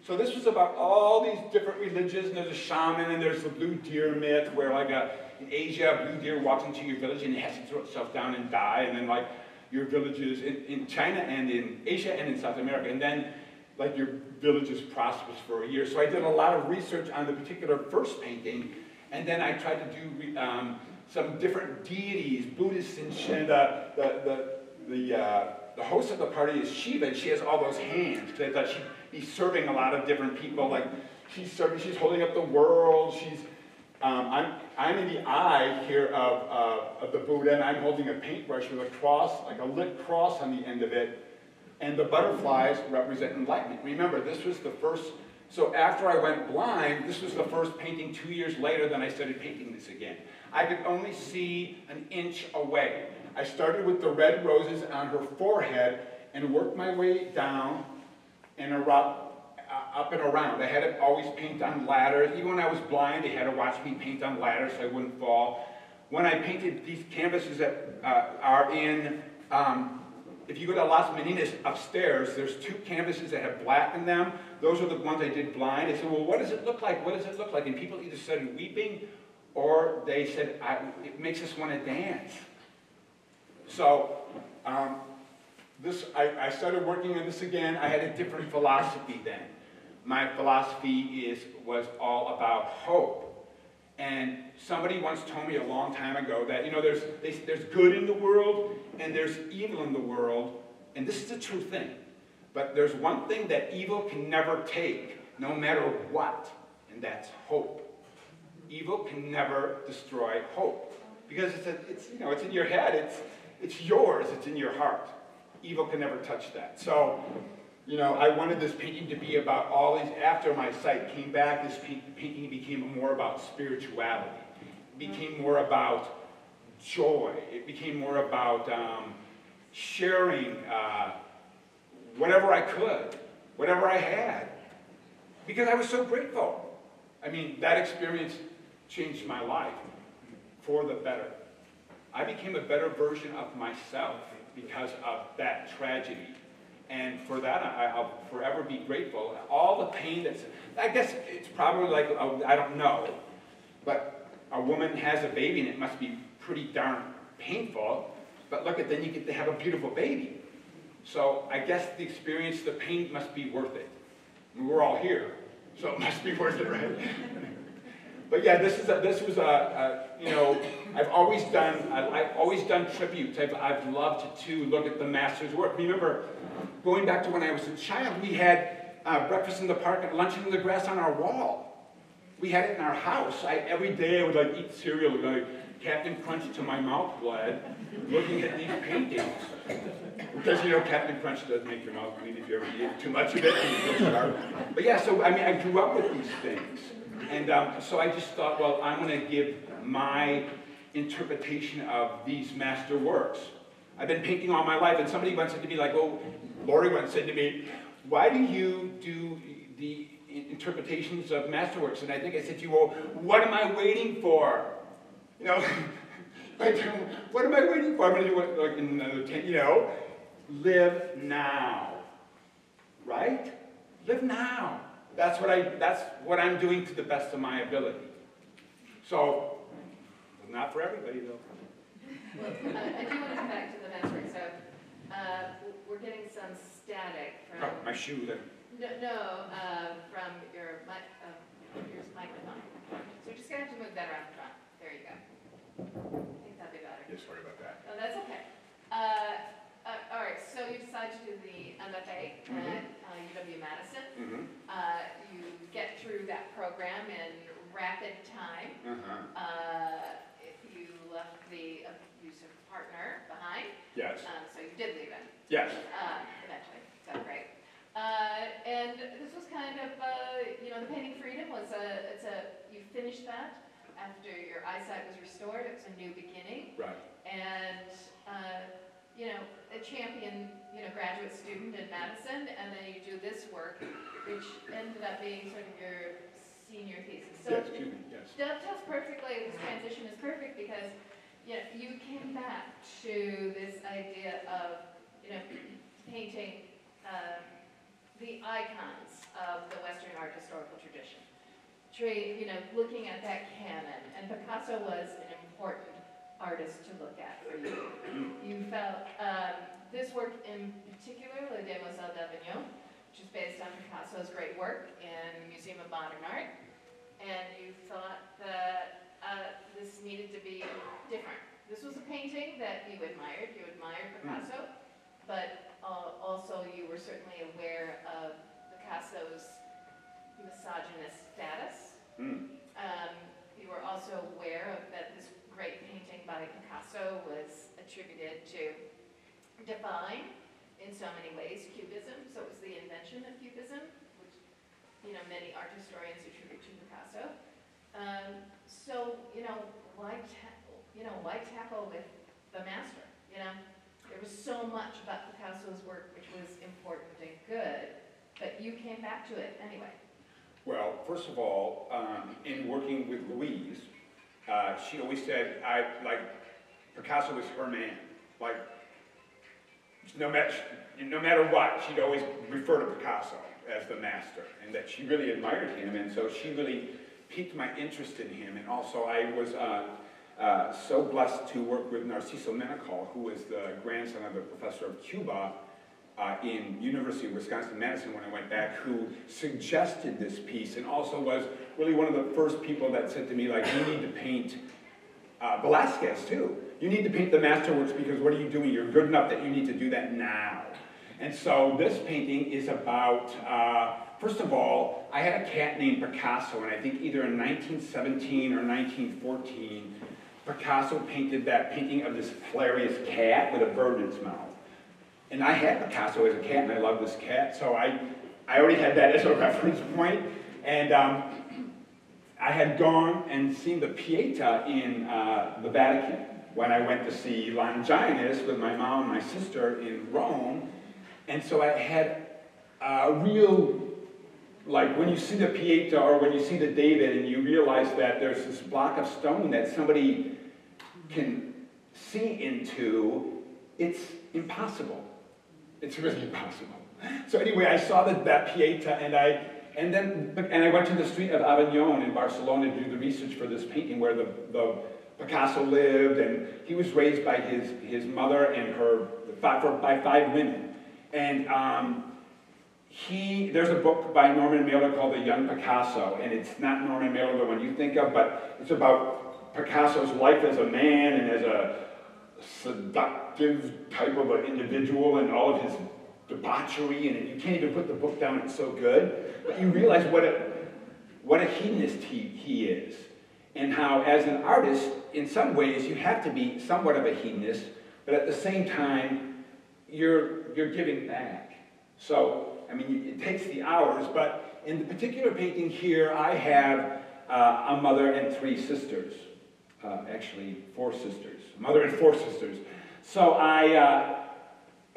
So this was about all these different religions, and there's a shaman, and there's the blue deer myth, where like in Asia, a blue deer walks into your village and it has to throw itself down and die, and then like your villages in China and in Asia and in South America, and then like your village is prosperous for a year. So I did a lot of research on the particular first painting, and then I tried to do some different deities, Buddhists, and the host of the party is Shiva, and she has all those hands, because I thought she'd be serving a lot of different people. Like she's holding up the world. I'm in the eye here of the Buddha, and I'm holding a paintbrush with a cross, like a lit cross on the end of it. And the butterflies represent enlightenment. Remember, this was the first So after I went blind, this was the first painting 2 years later that I started painting this again. I could only see an inch away. I started with the red roses on her forehead and worked my way down and up and around. I had to always paint on ladders. Even when I was blind, they had to watch me paint on ladders so I wouldn't fall. When I painted these canvases that are in, if you go to Las Meninas upstairs, there's 2 canvases that have black in them. Those are the ones I did blind. I said, well, what does it look like? What does it look like? And people either started weeping or they said, it makes us want to dance. So I started working on this again. I had a different philosophy then. My philosophy was all about hope. And somebody once told me a long time ago that, you know, there's good in the world and there's evil in the world, and this is a true thing. But there's one thing that evil can never take, no matter what, and that's hope. Evil can never destroy hope, because it's in your head, it's yours, it's in your heart. Evil can never touch that. So, you know, I wanted this painting to be about all these. After my sight came back, this painting became more about spirituality. It became more about joy. It became more about sharing whatever I could, whatever I had, because I was so grateful. I mean, that experience changed my life for the better. I became a better version of myself because of that tragedy. And for that, I'll forever be grateful. All the pain I guess it's probably like, I don't know, but a woman has a baby and it must be pretty darn painful, but look, then you get to have a beautiful baby. So I guess the experience, the pain must be worth it. I mean, we're all here, so it must be worth it, right? But yeah, this was you know, I've always done tributes. I've loved to look at the master's work. Remember, going back to when I was a child, we had breakfast in the park and lunch in the grass on our wall. We had it in our house. Every day I would eat cereal, Captain Crunch to my mouth bled, looking at these paintings. Because, you know, Captain Crunch does make your mouth bleed if you ever eat too much of it and you feel sharp. But yeah, so I mean, I grew up with these things. And so I just thought, well, I'm going to give my interpretation of these master works. I've been painting all my life, and somebody once said to me, Lori once said to me, why do you do the interpretations of masterworks? And I think I said to you, well, what am I waiting for? You know, what am I waiting for? I'm going to do it in another 10, you know, live now, right? Live now. That's what I'm doing to the best of my ability. So, not for everybody though. Well, I do want to come back to the masterwork. So, we're getting some static from. Oh, my shoe then. No, from your microphone. So we're just gonna have to move that around the front. There you go. I think that'd be better. Yeah, sorry about that. No, that's okay. All right, so you decide to do the MFA at UW-Madison. Mm-hmm. You get through that program in rapid time. You left the abusive partner behind. Yes. So you did leave him. Yes. Eventually. So great. And this was kind of, you know, the painting freedom was you finished that after your eyesight was restored. It was a new beginning. Right. And, you know, a champion, you know, graduate student in Madison, and then you do this work, which ended up being sort of your senior thesis. So yes, excuse me, yes. Dovetails perfectly, this transition is perfect because, you know, you came back to this idea of, you know, painting the icons of the Western art historical tradition. You know, looking at that canon, and Picasso was an important artist to look at for you. You felt this work in particular, Le Demoiselle d'Avignon, which is based on Picasso's great work in the Museum of Modern Art, and you thought that this needed to be different. This was a painting that you admired. You admired Picasso, but also you were certainly aware of Picasso's misogynist status. You were also aware of that this great painting by Picasso was attributed to define, in so many ways, Cubism. So it was the invention of Cubism, which, you know, many art historians who attribute to Picasso. So, why tackle with the master, There was so much about Picasso's work which was important and good, but you came back to it anyway. Well, first of all, in working with Louise, she always said, Picasso was her man. Like, no matter what, she'd always refer to Picasso as the master, and that she really admired him, and so she really piqued my interest in him. And also, I was so blessed to work with Narciso Menocal, who was the grandson of a professor of Cuba in University of Wisconsin-Madison when I went back, who suggested this piece, and also was really one of the first people that said to me, like, you need to paint Velázquez too. You need to paint the masterworks, because what are you doing? You're good enough that you need to do that now. And so this painting is about, first of all, I had a cat named Picasso, and I think either in 1917 or 1914, Picasso painted that painting of this hilarious cat with a bird in its mouth. And I had Picasso as a cat, and I love this cat, so I already had that as a reference point. And I had gone and seen the Pietà in the Vatican when I went to see Longinus with my mom and my sister in Rome. And so I had a real, like when you see the Pietà or when you see the David and you realize that there's this block of stone that somebody can see into, it's impossible. It's really impossible. So anyway, I saw that Pietà, and I went to the street of Avignon in Barcelona to do the research for this painting where the Picasso lived, and he was raised by his mother and by 5 women. And there's a book by Norman Mailer called The Young Picasso, and it's not Norman Mailer the one you think of, but it's about Picasso's life as a man and as a seductive type of an individual and all of his debauchery, and you can't even put the book down, it's so good. But you realize what a hedonist he is, and how as an artist, in some ways, you have to be somewhat of a hedonist, but at the same time, you're giving back. So, I mean, it takes the hours, but in the particular painting here, I have a mother and 3 sisters. Actually, 4 sisters. Mother and 4 sisters. So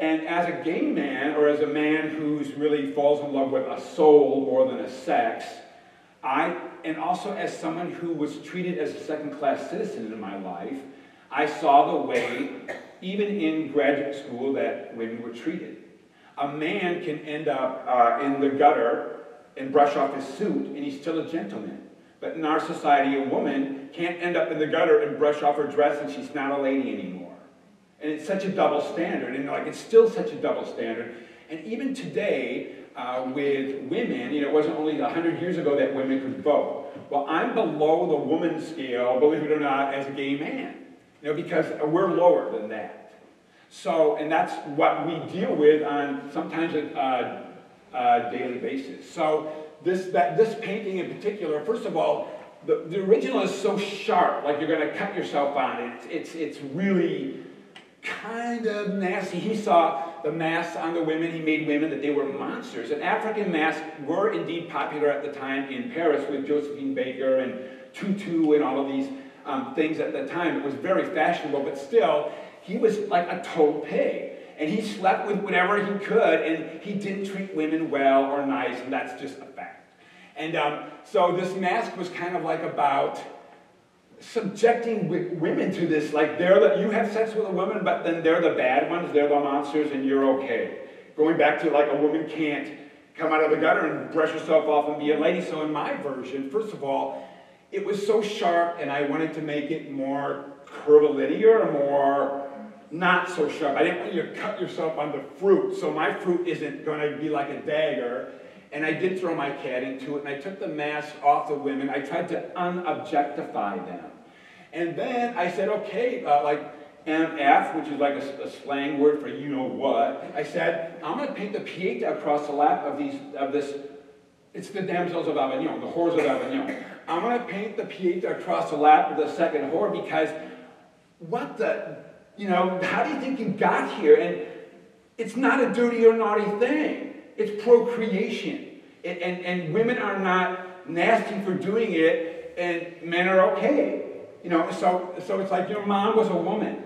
and as a gay man, or as a man who's really falls in love with a soul more than a sex, and also as someone who was treated as a second-class citizen in my life, I saw the way, even in graduate school, that women were treated. A man can end up in the gutter and brush off his suit, and he's still a gentleman. But in our society, a woman can't end up in the gutter and brush off her dress, and she's not a lady anymore. And it's such a double standard, and it's still such a double standard. And even today, with women, it wasn't only 100 years ago that women could vote. Well, I'm below the woman scale, believe it or not, as a gay man, because we're lower than that. So, and that's what we deal with on sometimes a daily basis. So this painting in particular, first of all, the original is so sharp, like you're going to cut yourself on it. It's really kind of nasty. He saw the masks on the women. He made women that they were monsters. And African masks were indeed popular at the time in Paris with Josephine Baker and Tutu and all of these things at the time. It was very fashionable, but still, he was like a total pig. And he slept with whatever he could, and he didn't treat women well or nice, and that's just a fact. And so this mask was kind of like about subjecting women to this, like you have sex with a woman, but then they're the bad ones, they're the monsters, and you're okay. Going back to like a woman can't come out of the gutter and brush herself off and be a lady. So in my version, first of all, it was so sharp, and I wanted to make it more curvilinear, more not so sharp. I didn't want you to cut yourself on the fruit, so my fruit isn't going to be like a dagger. And I did throw my cat into it, and I took the mask off the women. I tried to unobjectify them. And then I said, okay, like MF, which is like a slang word for you-know-what, I said, I'm going to paint the Pietà across the lap of this, it's the damsels of Avignon, the whores of Avignon. I'm going to paint the Pietà across the lap of the second whore because how do you think you got here? And it's not a dirty or naughty thing. It's procreation. And women are not nasty for doing it, and men are okay. You know, so it's like your mom was a woman.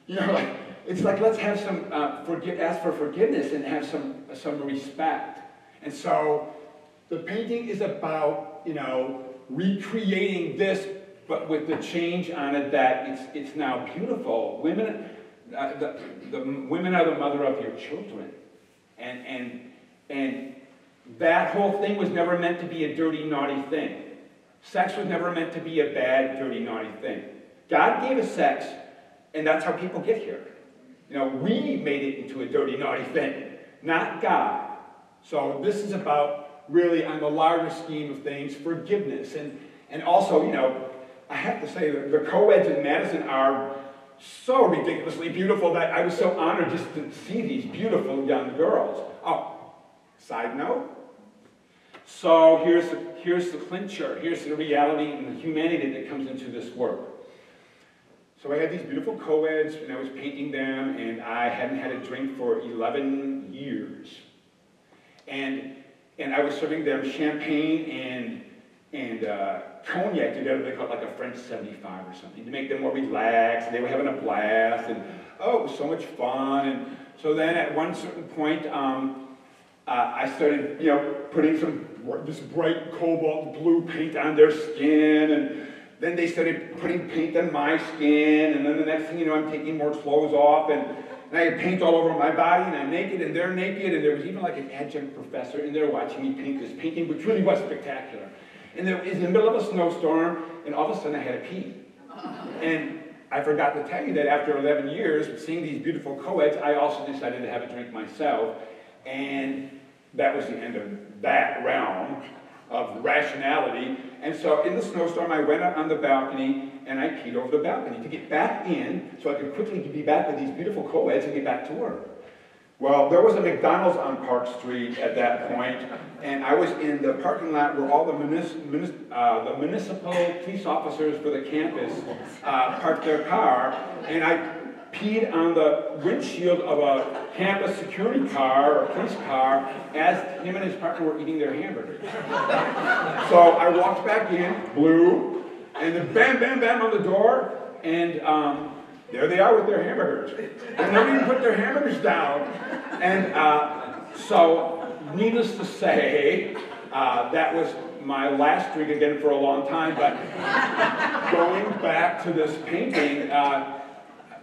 You know, like, it's like let's have some ask for forgiveness and have some respect. And so the painting is about, you know, recreating this, but with the change on it that it's now beautiful. Women, the women are the mother of your children, and that whole thing was never meant to be a dirty, naughty thing. Sex was never meant to be a bad, dirty, naughty thing. God gave us sex, and that's how people get here. You know, we made it into a dirty, naughty thing, not God. So this is about, really, on the larger scheme of things, forgiveness. And also, you know, I have to say that the co-eds in Madison are so ridiculously beautiful that I was so honored just to see these beautiful young girls. Oh, side note. So here's the clincher. Here's the reality and the humanity that comes into this work. So I had these beautiful co-eds, and I was painting them, and I hadn't had a drink for 11 years. And I was serving them champagne and cognac together. They called it like a French 75 or something, to make them more relaxed, and they were having a blast, and oh, it was so much fun. And so then at one certain point, I started, you know, putting this bright cobalt blue paint on their skin, and then they started putting paint on my skin, and then the next thing you know, I'm taking more clothes off, and I had paint all over my body, and I'm naked, and they're naked, and there was even like an adjunct professor in there watching me paint this painting, which really was spectacular. And there was in the middle of a snowstorm, and all of a sudden I had to pee. And I forgot to tell you that after 11 years, seeing these beautiful co-eds, I also decided to have a drink myself, and that was the end of that realm of rationality. And so in the snowstorm, I went out on the balcony, and I peed over the balcony to get back in so I could quickly be back with these beautiful co-eds and get back to work. Well, there was a McDonald's on Park Street at that point, and I was in the parking lot where all the municipal police officers for the campus parked their car, and I peed on the windshield of a campus security car or police car as him and his partner were eating their hamburgers. So I walked back in, blew, and then bam, bam, bam on the door, and there they are with their hamburgers. And nobody even put their hamburgers down. And so, needless to say, that was my last drink again for a long time, but going back to this painting,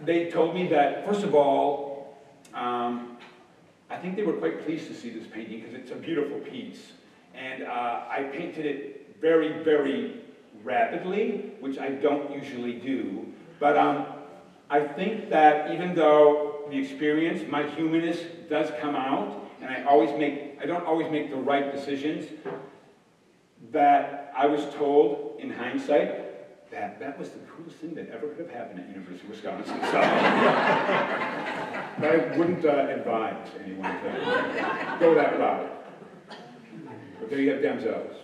they told me that, first of all, I think they were quite pleased to see this painting because it's a beautiful piece. And I painted it very, very rapidly, which I don't usually do. But I think that even though the experience, my humanness does come out, and I don't always make the right decisions, that I was told, in hindsight, that was the coolest thing that ever could have happened at University of Wisconsin. So, but I wouldn't advise anyone to go that route. But there you have Demzels.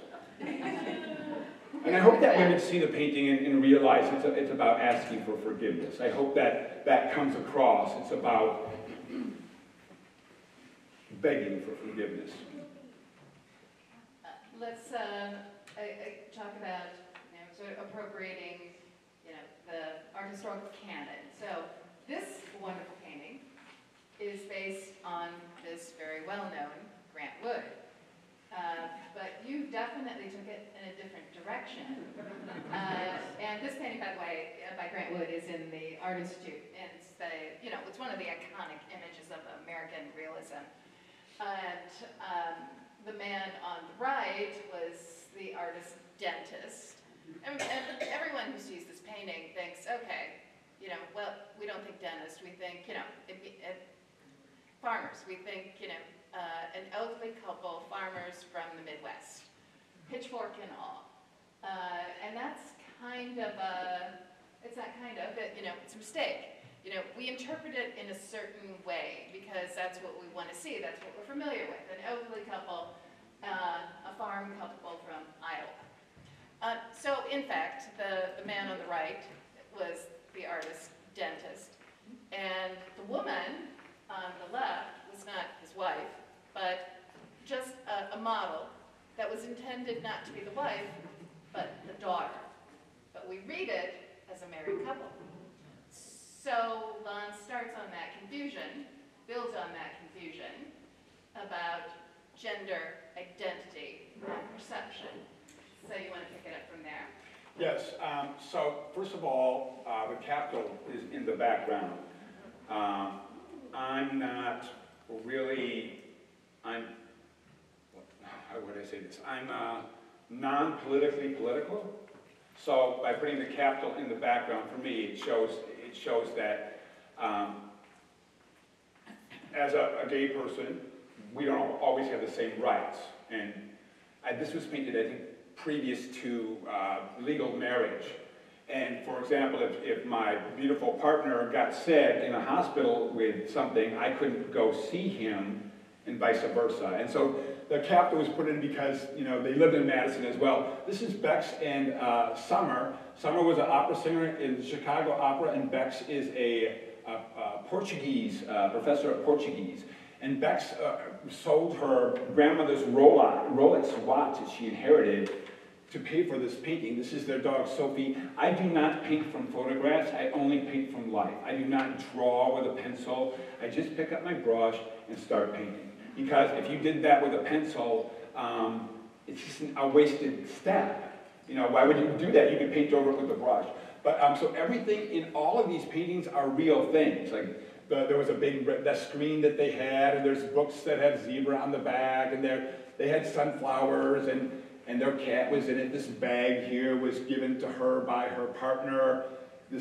And I hope that women see the painting and realize it's about asking for forgiveness. I hope that comes across. It's about begging for forgiveness. Let's talk about sort of appropriating, the art historical canon. So this wonderful painting is based on this very well-known Grant Wood. But you definitely took it in a different direction. And this painting, by the way, by Grant Wood, is in the Art Institute. And it's one of the iconic images of American realism. And the man on the right was the artist dentist. And everyone who sees this painting thinks, okay, well, we don't think dentist, we think, farmers. We think, an elderly couple, farmers from the Midwest, pitchfork and all. And that's kind of it's not kind of, it's a mistake. We interpret it in a certain way because that's what we want to see, that's what we're familiar with. An elderly couple, a farm couple from Iowa. So in fact, the man on the right was the artist dentist. And the woman on the left was not his wife, but just a model that was intended not to be the wife, but the daughter. But we read it as a married couple. So Lon starts on that confusion, builds on that confusion about gender identity and perception. So you want to pick it up from there? Yes, so first of all, the capital is in the background. I'm not really, how would I say this? I'm non-politically political. So by putting the capital in the background, for me, it shows that as a gay person, we don't always have the same rights. And this was painted, I think, previous to legal marriage. And for example, if my beautiful partner got sick in a hospital with something, I couldn't go see him, and vice versa. And so the capital was put in because, you know, they lived in Madison as well. This is Bex and Summer. Summer was an opera singer in the Chicago Opera, and Bex is a Portuguese, professor of Portuguese. And Bex sold her grandmother's Rolex watch that she inherited to pay for this painting. This is their dog, Sophie. I do not paint from photographs. I only paint from life. I do not draw with a pencil. I just pick up my brush and start painting. Because if you did that with a pencil, it's just a wasted step. You know, why would you do that? You can paint over it with a brush. But so everything in all of these paintings are real things. Like there was a big that screen that they had, and there's books that have zebra on the back, and they had sunflowers, and their cat was in it. This bag here was given to her by her partner.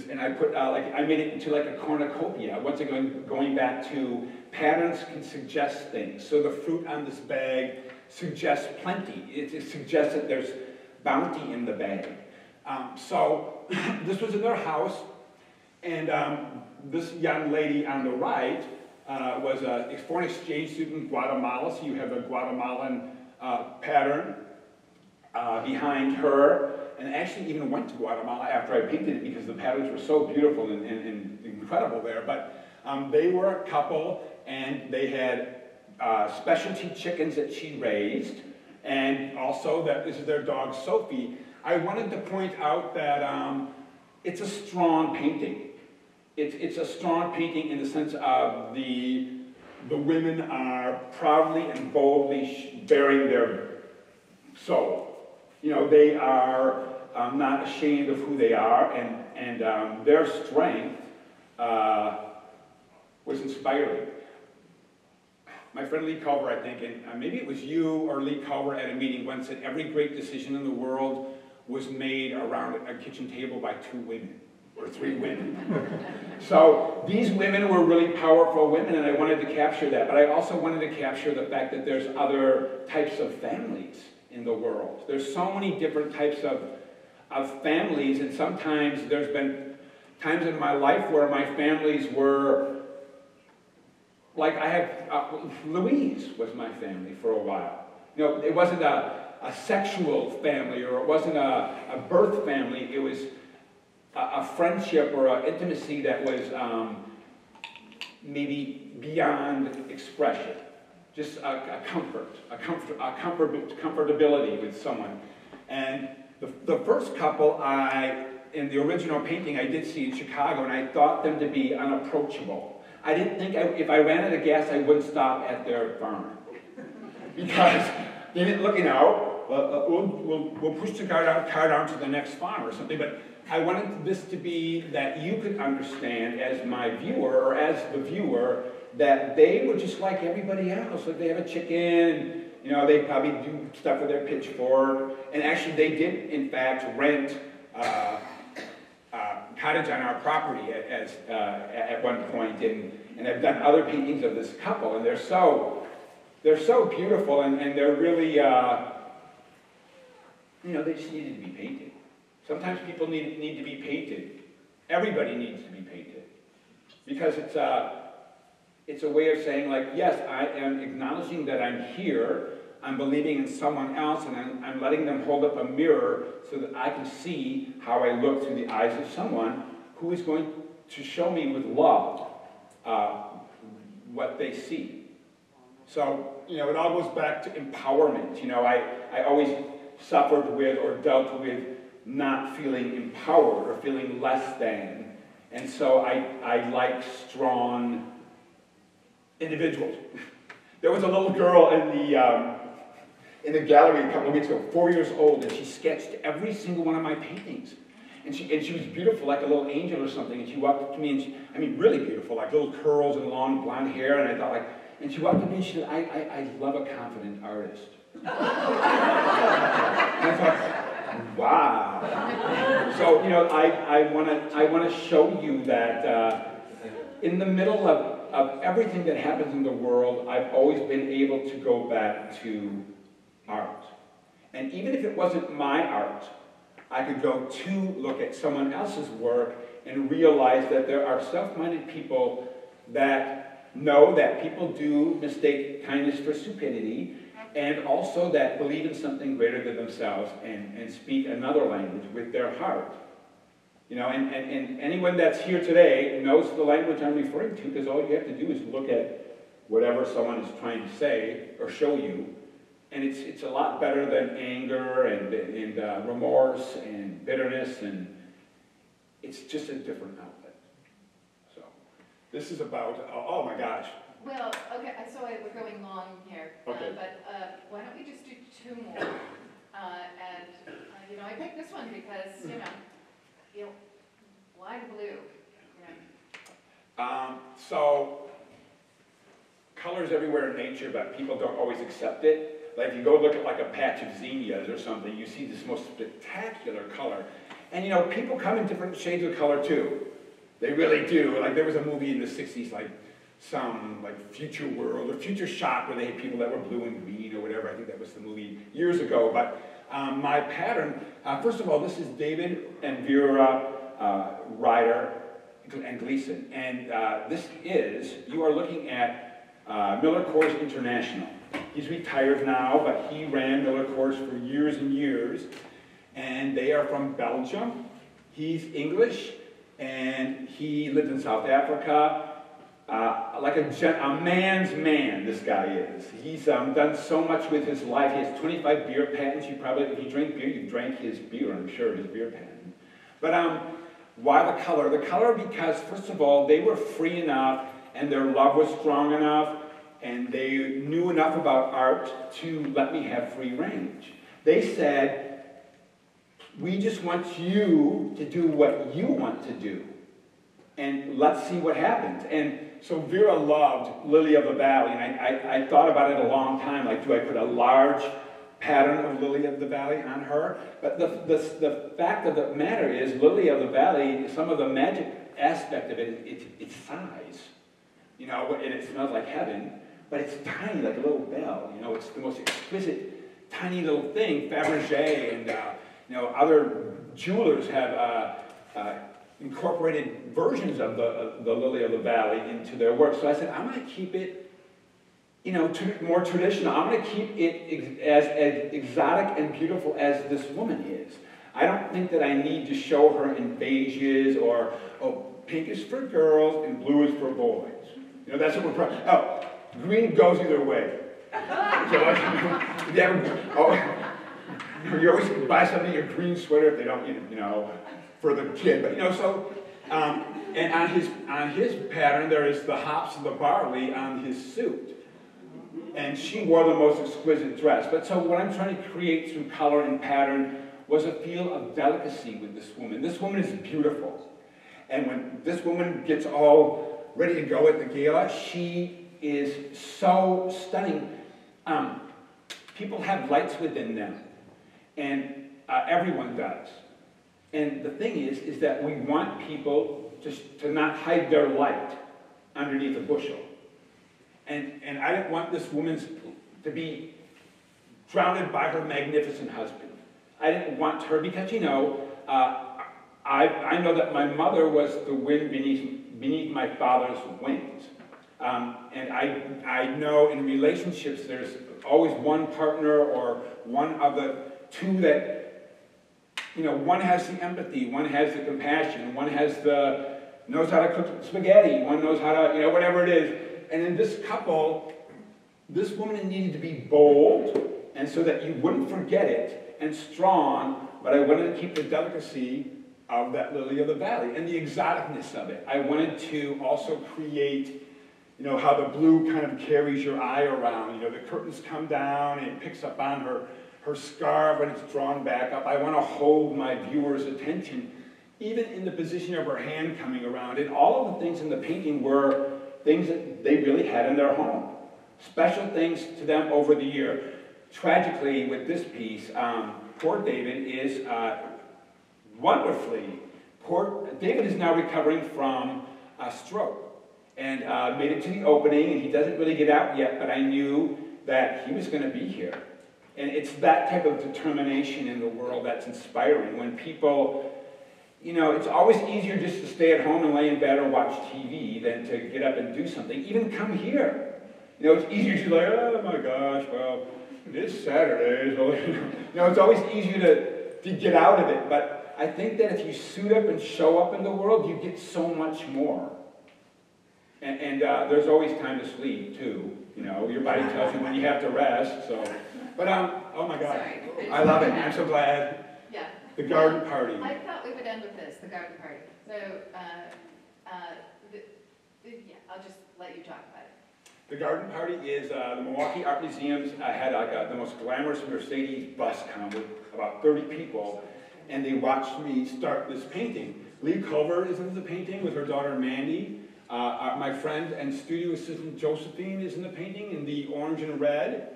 And I put I made it into like a cornucopia. Once again, going back to patterns can suggest things. So the fruit on this bag suggests plenty. It suggests that there's bounty in the bag. So this was in their house, and this young lady on the right was a foreign exchange student in Guatemala. So you have a Guatemalan pattern behind her. And actually even went to Guatemala after I painted it because the patterns were so beautiful and incredible there. But they were a couple, and they had specialty chickens that she raised, and also that this is their dog, Sophie. I wanted to point out that it's a strong painting. It's a strong painting in the sense of the women are proudly and boldly bearing their soul. You know, they are not ashamed of who they are, and their strength was inspiring. My friend Lee Culver, I think, and maybe it was you or Lee Culver at a meeting once, said every great decision in the world was made around a kitchen table by 2 women, or 3 women. So these women were really powerful women, and I wanted to capture that, but I also wanted to capture the fact that there's other types of families in the world. There's so many different types of families, and sometimes there's been times in my life where my families were, like I have, Louise was my family for a while. You know, it wasn't a sexual family, or it wasn't a birth family, it was a friendship or an intimacy that was maybe beyond expression. Just a comfortability with someone. And the first couple in the original painting I did see in Chicago, and I thought them to be unapproachable. I didn't think if I ran out of gas, I wouldn't stop at their farm. Because they didn't look, you know, we'll push the car down to the next farm or something, but I wanted this to be that you could understand as my viewer, or as the viewer, that they were just like everybody else. Like they have a chicken, you know, they probably do stuff with their pitchfork. And actually they did, in fact, rent a cottage on our property at one point. And I've done other paintings of this couple, and they're so beautiful, and they're really, you know, they just needed to be painted. Sometimes people need to be painted. Everybody needs to be painted. Because it's a way of saying, like, yes, I am acknowledging that I'm here, I'm believing in someone else, and I'm letting them hold up a mirror so that I can see how I look through the eyes of someone who is going to show me with love what they see. So, it all goes back to empowerment. I always suffered with or dealt with not feeling empowered or feeling less than. And so I like strong individuals. There was a little girl in the gallery a couple of weeks ago, 4 years old, and she sketched every single one of my paintings. And she was beautiful, like a little angel or something. And she walked up to me, and really beautiful, like little curls and long blonde hair. And I thought, and she walked up to me and she said, I love a confident artist. And I thought, wow. So, I want to show you that in the middle of everything that happens in the world, I've always been able to go back to art. And even if it wasn't my art, I could go to look at someone else's work and realize that there are self-minded people that know that people do mistake kindness for stupidity, and also that believe in something greater than themselves and speak another language with their heart. And anyone that's here today knows the language I'm referring to, because all you have to do is look at whatever someone is trying to say or show you, and it's a lot better than anger and remorse and bitterness, and it's just a different outlet. So this is about, oh my gosh. Well, okay, so we're going long here, Okay. but why don't we just do 2 more? I picked this one because, why blue? So colors everywhere in nature, but people don't always accept it. Like if you go look at like a patch of zinnias or something, you see this most spectacular color. And people come in different shades of color too. They really do. Like there was a movie in the 60s, like some Future World or Future Shock, where they had people that were blue and green or whatever. I think that was the movie years ago. But my pattern, first of all, this is David and Vera Ryder and Gleason. And you are looking at Miller Coors International. He's retired now, but he ran Miller Coors for years and years. And they are from Belgium. He's English, and he lived in South Africa. Like a man's man, this guy is. He's done so much with his life. He has 25 beer patents. If you drink beer, you've drank his beer, I'm sure, his beer patent. But why the color? The color because, first of all, they were free enough, and their love was strong enough, and they knew enough about art to let me have free range. They said, we just want you to do what you want to do, and let's see what happens. And so Vera loved Lily of the Valley, and I thought about it a long time, like, do I put a large pattern of Lily of the Valley on her? But the fact of the matter is, Lily of the Valley, some of the magic aspect of it, it's size. And it smells like heaven, but it's tiny, like a little bell. It's the most exquisite, tiny little thing. Fabergé and other jewelers have incorporated versions of the Lily of the Valley into their work. So I said, I'm going to keep it, more traditional. I'm going to keep it as exotic and beautiful as this woman is. I don't think that I need to show her in beiges or, pink is for girls and blue is for boys. That's what we're green goes either way. You always buy something, a green sweater, if they don't, for the kid. But and on his pattern, there is the hops and the barley on his suit. And she wore the most exquisite dress. But so what I'm trying to create through color and pattern was a feel of delicacy with this woman. This woman is beautiful. And when this woman gets all ready to go at the gala, she is so stunning. People have lights within them. And everyone does. And the thing is that we want people to not hide their light underneath a bushel. And I didn't want this woman to be drowned by her magnificent husband. I didn't want her, because, I know that my mother was the wind beneath my father's wings. And I know in relationships there's always one partner or one of the two that, one has the empathy, one has the compassion, one knows how to cook spaghetti, one knows how to, whatever it is. And in this couple, this woman needed to be bold, and so that you wouldn't forget it, and strong, but I wanted to keep the delicacy of that lily of the valley and the exoticness of it. I wanted to also create, you know, how the blue kind of carries your eye around. You know, the curtains come down and it picks up on her scarf and it's drawn back up. I want to hold my viewer's attention, even in the position of her hand coming around. And all of the things in the painting were things that they really had in their home. Special things to them over the year. Tragically, with this piece, poor David is wonderfully, David is now recovering from a stroke and made it to the opening, and he doesn't really get out yet, but I knew that he was going to be here. And it's that type of determination in the world that's inspiring. When people, you know, it's always easier just to stay at home and lay in bed or watch TV than to get up and do something, even come here. You know, it's easier to like, oh my gosh, well, it is Saturday, so, you know, it's always easier to get out of it, but I think that if you suit up and show up in the world, you get so much more. And there's always time to sleep, too. You know, your body tells you when you have to rest, so. But, oh my God, Sorry. I love it. I'm so glad. Yeah. The garden party. I thought we would end with this, the garden party. So, yeah, I'll just let you talk about it. The garden party is the Milwaukee Art Museum's had like the most glamorous Mercedes bus come with about 30 people, and they watched me start this painting. Lee Culver is in the painting with her daughter Mandy. My friend and studio assistant Josephine is in the painting in the orange and red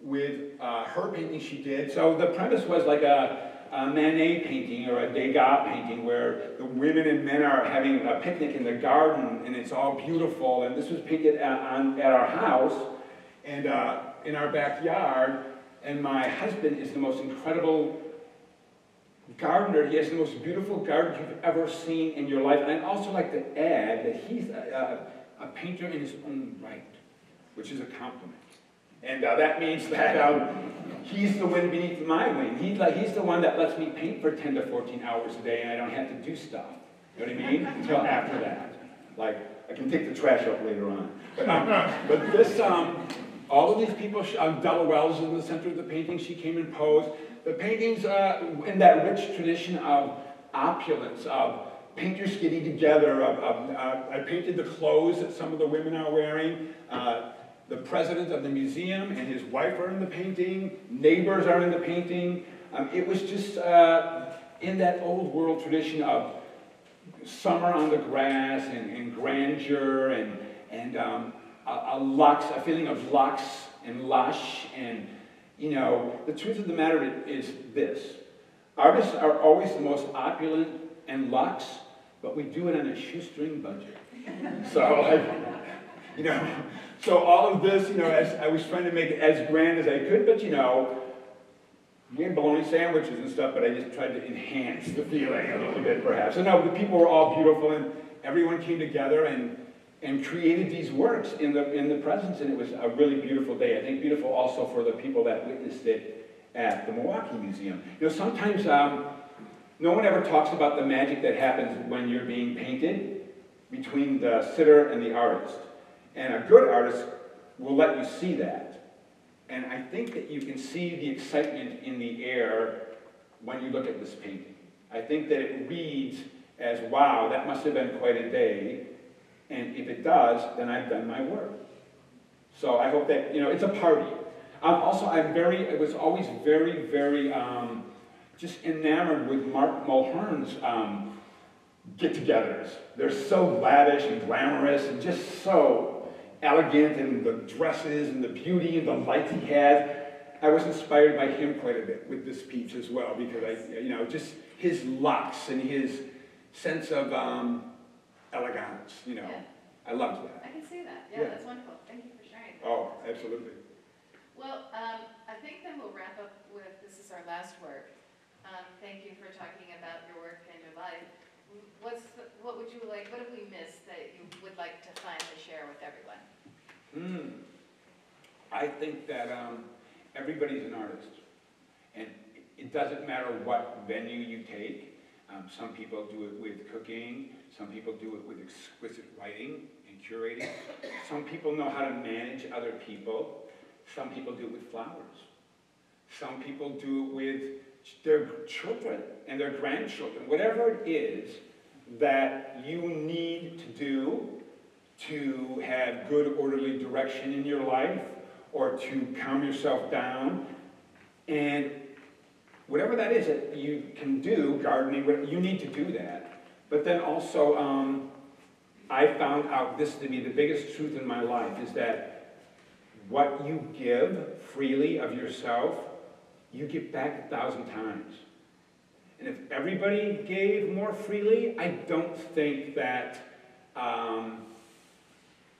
with her painting she did. So the premise was like a Manet painting or a Degas painting where the women and men are having a picnic in the garden and it's all beautiful. And this was painted at our house and in our backyard. And my husband is the most incredible gardener. He has the most beautiful garden you've ever seen in your life. And I'd also like to add that he's a painter in his own right, which is a compliment. And that means that he's the wind beneath my wing. He's the one that lets me paint for 10 to 14 hours a day, and I don't have to do stuff. You know what I mean? Until after that. Like, I can take the trash out later on. But this, all of these people, Della Wells is in the center of the painting. She came and posed. The painting's in that rich tradition of opulence, of painters getting together. I painted the clothes that some of the women are wearing. The president of the museum and his wife are in the painting. Neighbors are in the painting. It was just in that old world tradition of summer on the grass and grandeur and a feeling of luxe and lush. And, you know, the truth of the matter is this. Artists are always the most opulent and luxe, but we do it on a shoestring budget. So, you know, so all of this, you know, as I was trying to make it as grand as I could, but, you know, we had bologna sandwiches and stuff, but I just tried to enhance the feeling a little bit, perhaps. And no, the people were all beautiful, and everyone came together and created these works in the presence, and it was a really beautiful day. I think beautiful also for the people that witnessed it at the Milwaukee Museum. You know, sometimes no one ever talks about the magic that happens when you're being painted between the sitter and the artist. And a good artist will let you see that. And I think that you can see the excitement in the air when you look at this painting. I think that it reads as, wow, that must have been quite a day. And if it does, then I've done my work. So I hope that, you know, it's a party. Also, I was always very, very just enamored with Mark Mulhern's get-togethers. They're so lavish and glamorous and just so elegant, and the dresses and the beauty and the lights he had. I was inspired by him quite a bit with this piece as well, because you know, just his luxe and his sense of elegance, you know. Yeah. I loved that. I can see that. Yeah, that's wonderful. Thank you for sharing that. Oh, absolutely. Well, I think then we'll wrap up with, this is our last work. Thank you for talking about your work and your life. What would you like, what have we missed that you would like to finally share with everyone? I think that everybody's an artist. And it doesn't matter what venue you take. Some people do it with cooking. Some people do it with exquisite writing and curating. Some people know how to manage other people. Some people do it with flowers. Some people do it with their children and their grandchildren. Whatever it is that you need to do to have good, orderly direction in your life, or to calm yourself down, and whatever that is that you can do, gardening, you need to do that. But then also, I found out this to be the biggest truth in my life, is that what you give freely of yourself, you get back 1,000 times. And if everybody gave more freely, I don't think that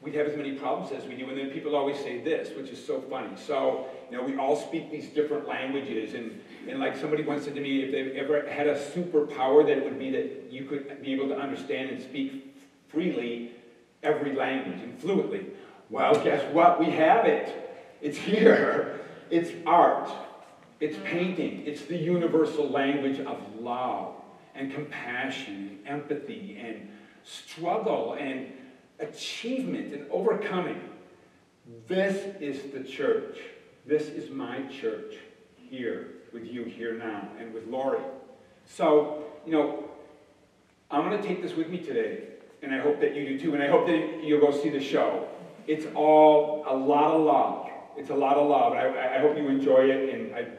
we'd have as many problems as we do. And then people always say this, which is so funny. So, we all speak these different languages, and like somebody once said to me, if they've ever had a superpower, that it would be that you could be able to understand and speak freely every language and fluently. Well, guess what? We have it. It's here. It's art. It's painting. It's the universal language of love and compassion and empathy and struggle and achievement and overcoming. This is the church. This is my church here with you here now and with Lori. So, I'm going to take this with me today, and I hope that you do too, and I hope that you'll go see the show. It's all a lot of love. It's a lot of love. I hope you enjoy it, and